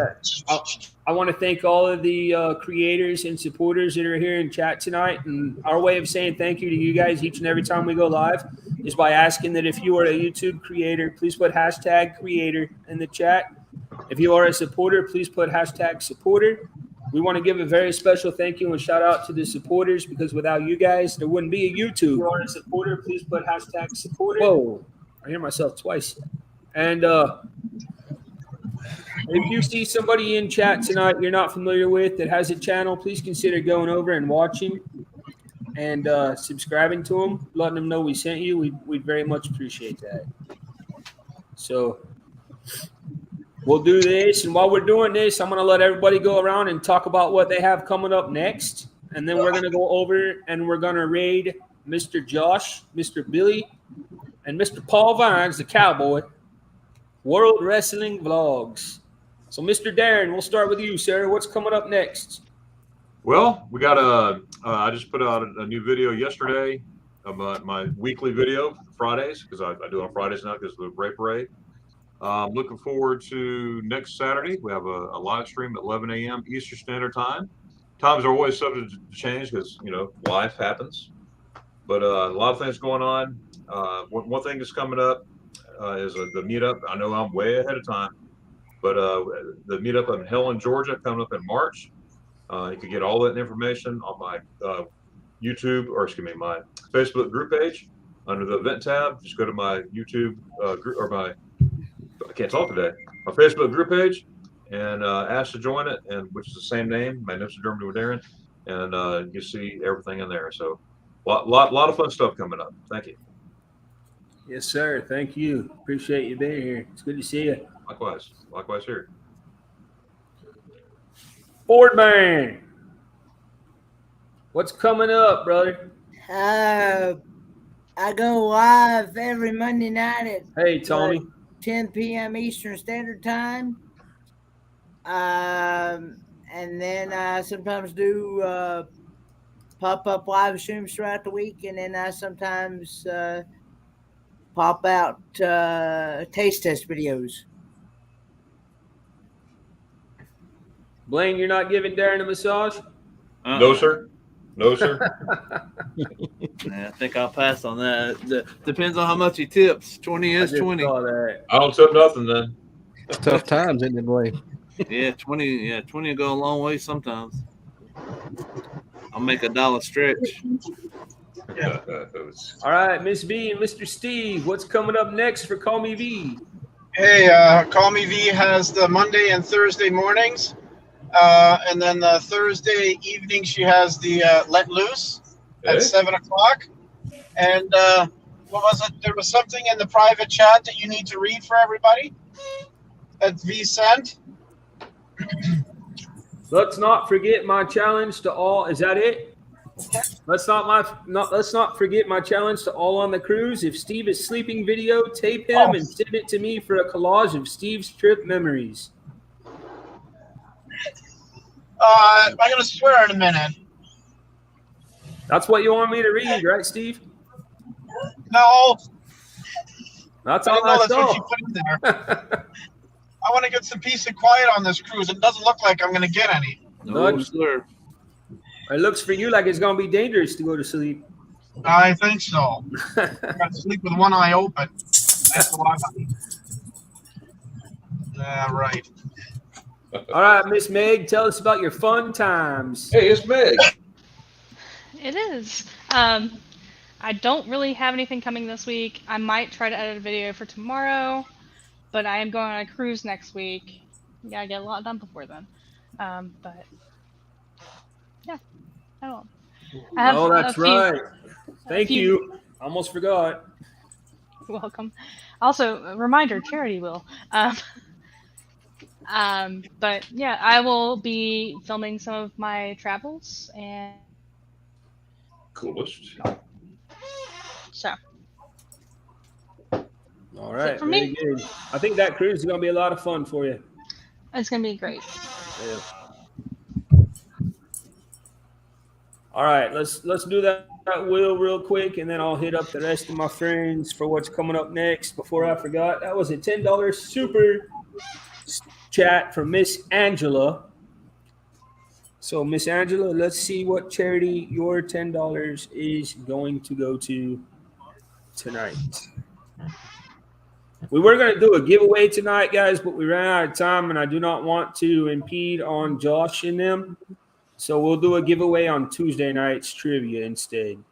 I want to thank all of the creators and supporters that are here in chat tonight. And our way of saying thank you to you guys each and every time we go live is by asking that if you are a YouTube creator, please put #creator in the chat. If you are a supporter, please put #supporter. We want to give a very special thank you and shout out to the supporters because without you guys, there wouldn't be a YouTube. If you are a supporter, please put #supporter. Whoa, I hear myself twice. And if you see somebody in chat tonight you're not familiar with that has a channel, please consider going over and watching and subscribing to them, letting them know we sent you. We'd very much appreciate that. So we'll do this. And while we're doing this, I'm going to let everybody go around and talk about what they have coming up next. And then we're going to go over and we're going to raid Mr. Josh, Mr. Billy, and Mr. Paul Vines, the cowboy, World Wrestling Vlogs. So, Mr. Darren, we'll start with you, sir. What's coming up next? Well, we got I just put out a new video yesterday about my weekly video for Fridays because I do it on Fridays now because of the Ray Parade. I'm looking forward to next Saturday. We have a live stream at 11 a.m. Eastern Standard Time. Times are always subject to change because, life happens. But a lot of things going on. One thing that's coming up is the meetup. I know I'm way ahead of time. But the meetup in Helen, Georgia, coming up in March. You can get all that information on my my Facebook group page under the event tab. Just go to my YouTube group or I can't talk today. My Facebook group page and ask to join it, and which is the same name, Magnificent Germany with Darren, and you see everything in there. So, lot of fun stuff coming up. Thank you. Yes, sir. Thank you. Appreciate you being here. It's good to see you. Likewise here. Ford Man, what's coming up, brother? I go live every Monday night at Tony. 10 p.m. Eastern Standard Time. and then I sometimes do pop-up live streams throughout the week, and then I sometimes pop out taste test videos. Blaine, you're not giving Darren a massage? No, sir. No, sir. Yeah, I think I'll pass on that. Depends on how much he tips. 20 is 20. I don't tip nothing then. Tough times, isn't it, Blaine? Yeah, 20. Yeah, 20 will go a long way sometimes. I'll make $1 stretch. All right, Miss V and Mr. Steve, what's coming up next for Call Me V? Hey, Call Me V has the Monday and Thursday mornings. And then the Thursday evening, she has the Let Loose at 7 o'clock. And what was it? There was something in the private chat that you need to read for everybody that V sent. Let's not forget my challenge to all. Is that it? Let's not forget my challenge to all on the cruise. If Steve is sleeping, video tape him and send it to me for a collage of Steve's trip memories. I'm gonna swear in a minute. That's what you want me to read, right, Steve? No. That's I all didn't know I that's what saw. you put in there. I want to get some peace and quiet on this cruise. It doesn't look like I'm gonna get any. No, sir. It looks for you like it's gonna be dangerous to go to sleep. I think so. I gotta sleep with one eye open. That's what I. Yeah, right. All right, Miss Meg, tell us about your fun times. Hey, it's Meg. It is. I don't really have anything coming this week. I might try to edit a video for tomorrow, but I am going on a cruise next week. Gotta get a lot done before then. But yeah, I don't know. That's right. Thank you. Almost forgot. You're welcome. Also, a reminder, charity will. But yeah, I will be filming some of my travels and Coolest. So. All right. For Very me. good. I think that cruise is gonna be a lot of fun for you. It's gonna be great. Yeah. All right, let's do that wheel real quick, and then I'll hit up the rest of my friends for what's coming up next. Before I forgot, that was a $10 super chat from Miss Angela. So, Miss Angela, let's see what charity your $10 is going to go to tonight. We were going to do a giveaway tonight, guys, but we ran out of time, and I do not want to impede on Josh and them. So we'll do a giveaway on Tuesday night's trivia instead.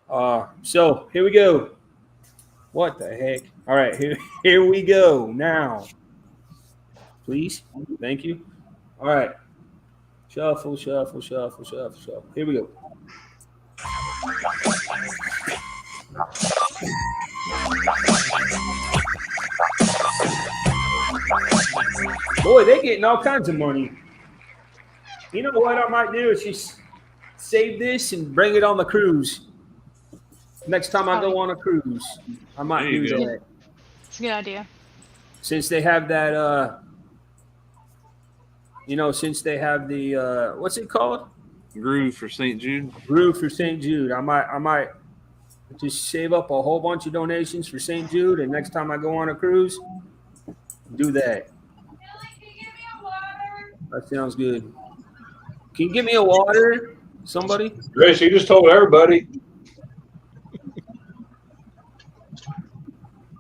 So here we go. What the heck? All right, here we go now. Please. Thank you. All right. Shuffle, shuffle, shuffle, shuffle, shuffle. Here we go. Boy, they're getting all kinds of money. You know what I might do is just save this and bring it on the cruise. Next time I go on a cruise, I might do that. It's a good idea. Since they have that, since they have the, what's it called? Groove for St. Jude. Groove for St. Jude. I might just save up a whole bunch of donations for St. Jude, and next time I go on a cruise, do that. That sounds good. Can you get me a water, somebody? Grace, you just told everybody.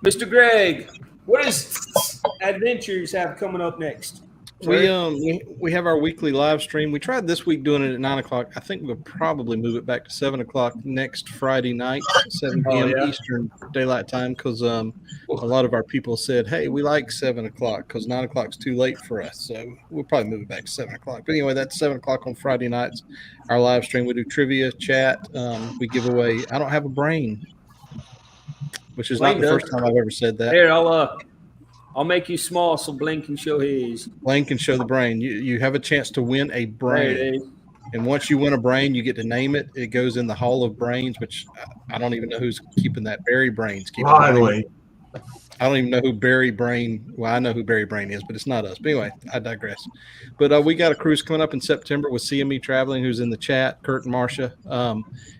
Mr. Greg, what does Adventures have coming up next? We have our weekly live stream. We tried this week doing it at 9 o'clock. I think we'll probably move it back to 7 o'clock next Friday night, 7 p.m. Eastern Daylight Time, because a lot of our people said, hey, we like 7 o'clock because 9 o'clock's too late for us. So we'll probably move it back to 7 o'clock. But anyway, that's 7 o'clock on Friday nights, our live stream. We do trivia, chat. We give away, I don't have a brain, which is not the first time I've ever said that. Here, I'll make you small so Blaine can show his. Blaine can show the brain. You have a chance to win a brain. And once you win a brain, you get to name it. It goes in the Hall of Brains, which I don't even know who's keeping that. Barry Brains. Finally. I don't even know who Barry Brain. Well, I know who Barry Brain is, but it's not us. But anyway, I digress. But we got a cruise coming up in September with CME Traveling, who's in the chat, Kurt and Marcia.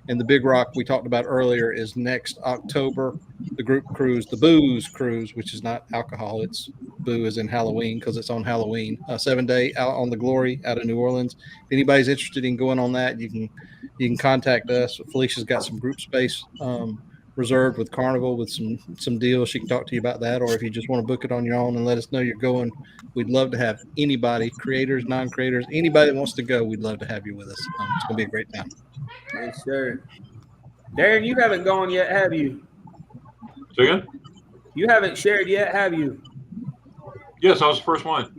And the Big Rock we talked about earlier is next October. The group cruise, the Booze Cruise, which is not alcohol. It's boo as in Halloween because it's on Halloween. 7-day out on the Glory out of New Orleans. If anybody's interested in going on that, you can contact us. Felicia's got some group space reserved with Carnival with some deals. She can talk to you about that, or if you just want to book it on your own and let us know you're going, we'd love to have anybody, creators, non-creators, anybody that wants to go, we'd love to have you with us. It's gonna be a great time. Yes, sir. Darren, you haven't gone yet, have you? Say again? You haven't shared yet, have you? Yes, I was the first one.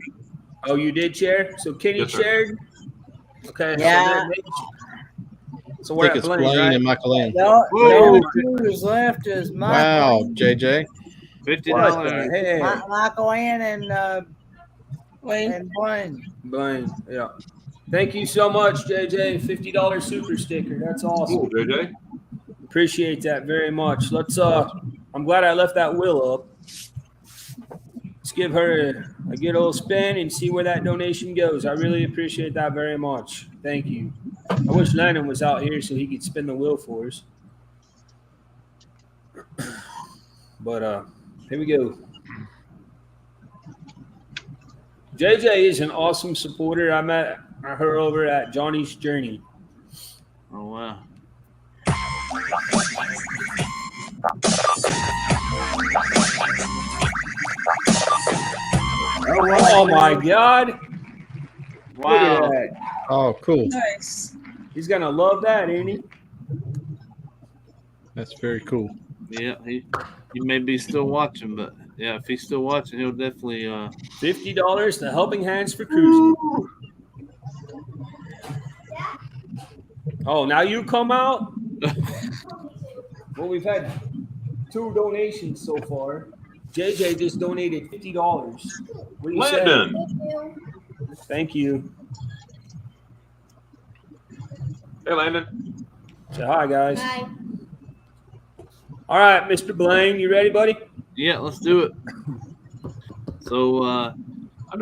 Oh, you did share? So Kenny Yes, sir. shared? Okay. Yeah. So I we're think at it's Blaine, Blaine right? and Michael Ann. The only two who's left is Wow, Michael, JJ. $50. Michael Ann and Blaine. Blaine, yeah. Thank you so much, JJ. $50 super sticker. That's awesome. Cool, JJ. Appreciate that very much. Let's I'm glad I left that will up. Let's give her a good old spin and see where that donation goes. I really appreciate that very much. Thank you. I wish Landon was out here so he could spin the wheel for us. But here we go. JJ is an awesome supporter. I met her over at Johnny's Journey. Oh, wow. Oh my God. Wow. Look at that. Oh, cool. Nice. He's going to love that, ain't he? That's very cool. Yeah, he may be still watching, but yeah, if he's still watching, he'll definitely $50 to Helping Hands for Cruising. Oh, now you come out? Well, we've had 2 donations so far. JJ just donated $50. What do you Landon. say? Thank you. Hey, Landon. Say hi, guys. Hi. All right, Mr. Blaine, you ready, buddy? Yeah, let's do it. So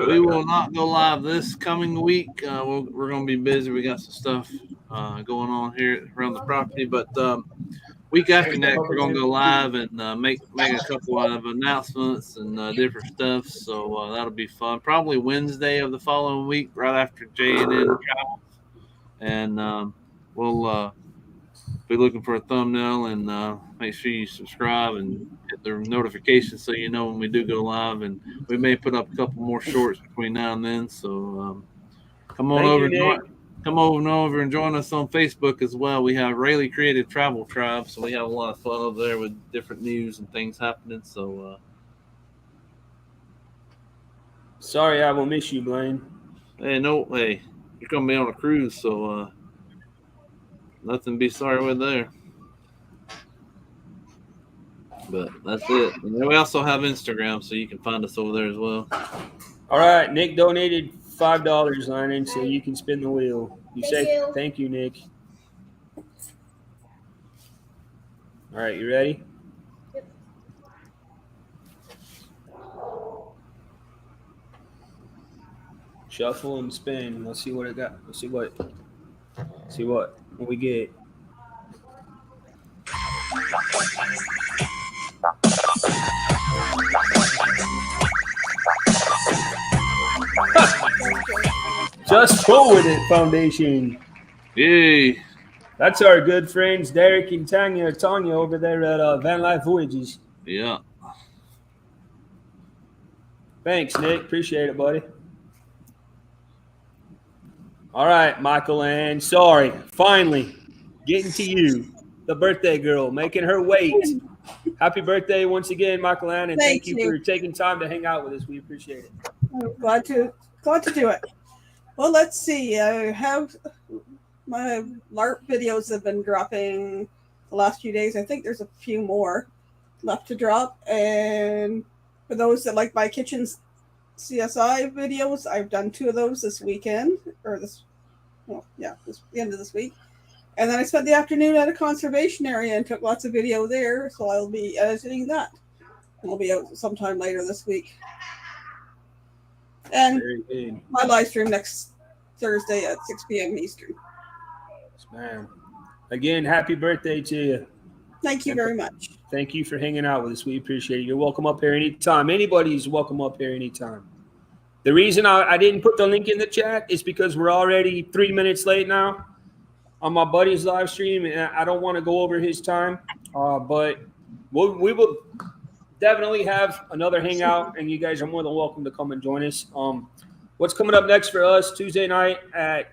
we will not go live this coming week. We're going to be busy. We got some stuff going on here around the property, but week after next, we're going to go live and make a couple of announcements and different stuff. So that'll be fun. Probably Wednesday of the following week, right after J&N travels. And we'll be looking for a thumbnail and make sure you subscribe and hit the notifications so you know when we do go live. And we may put up a couple more shorts between now and then. So come on over and join us on Facebook as well. We have Rayleigh Creative Travel Tribe, so we have a lot of fun over there with different news and things happening. So sorry, I will miss you, Blaine. Hey, you're gonna be on a cruise, so nothing to be sorry with there. But that's it. And then we also have Instagram, so you can find us over there as well. All right, Nick donated $5, Landon, so you can spin the wheel. Thank you, Nick. All right, you ready? Yep. Shuffle and spin. Let's see what it got. Let's see what we get. Just Go With It Foundation. Yay. That's our good friends Derek and Tanya over there at Van Life Voyages. Yeah. Thanks, Nick. Appreciate it, buddy. All right, Michael Ann. Sorry. Finally, getting to you, the birthday girl, making her wait. Happy birthday once again, Michael Ann, and thank you for taking time to hang out with us. We appreciate it. I'm glad to do it. Well, let's see. I have my LARP videos have been dropping the last few days. I think there's a few more left to drop. And for those that like my kitchen CSI videos, I've done 2 of those this weekend, or the end of this week. And then I spent the afternoon at a conservation area and took lots of video there, so I'll be editing that. It'll be out sometime later this week. And my live stream next Thursday at 6 p.m. Eastern. Yes, ma'am. Again, happy birthday to you. Thank you very much. Thank you for hanging out with us. We appreciate it. You're welcome up here anytime. Anybody's welcome up here anytime. The reason I didn't put the link in the chat is because we're already 3 minutes late now on my buddy's live stream, and I don't want to go over his time. But we will definitely have another hangout, and you guys are more than welcome to come and join us. What's coming up next for us Tuesday night at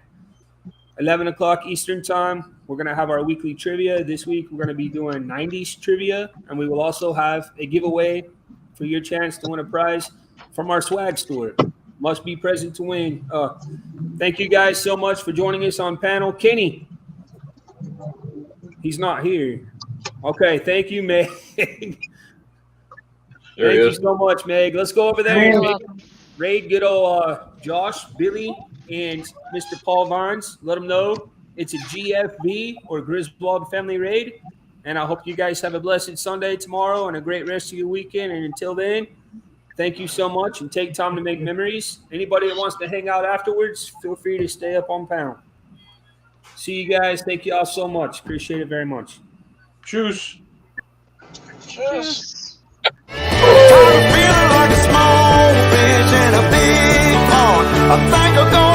11 o'clock Eastern time? We're going to have our weekly trivia. This week, we're going to be doing 90s trivia, and we will also have a giveaway for your chance to win a prize from our swag store. Must be present to win. Thank you guys so much for joining us on panel. Kenny, he's not here. Okay, thank you, Meg. Thank you so much, Meg. Let's go over there and raid good old Josh, Billy, and Mr. Paul Vines. Let them know it's a GFB or Griswold Family Raid. And I hope you guys have a blessed Sunday tomorrow and a great rest of your weekend. And until then, thank you so much and take time to make memories. Anybody that wants to hang out afterwards, feel free to stay up on Pound. See you guys. Thank you all so much. Appreciate it very much. Cheers. Cheers. Feeling like a small fish in a big pond. I think I'm going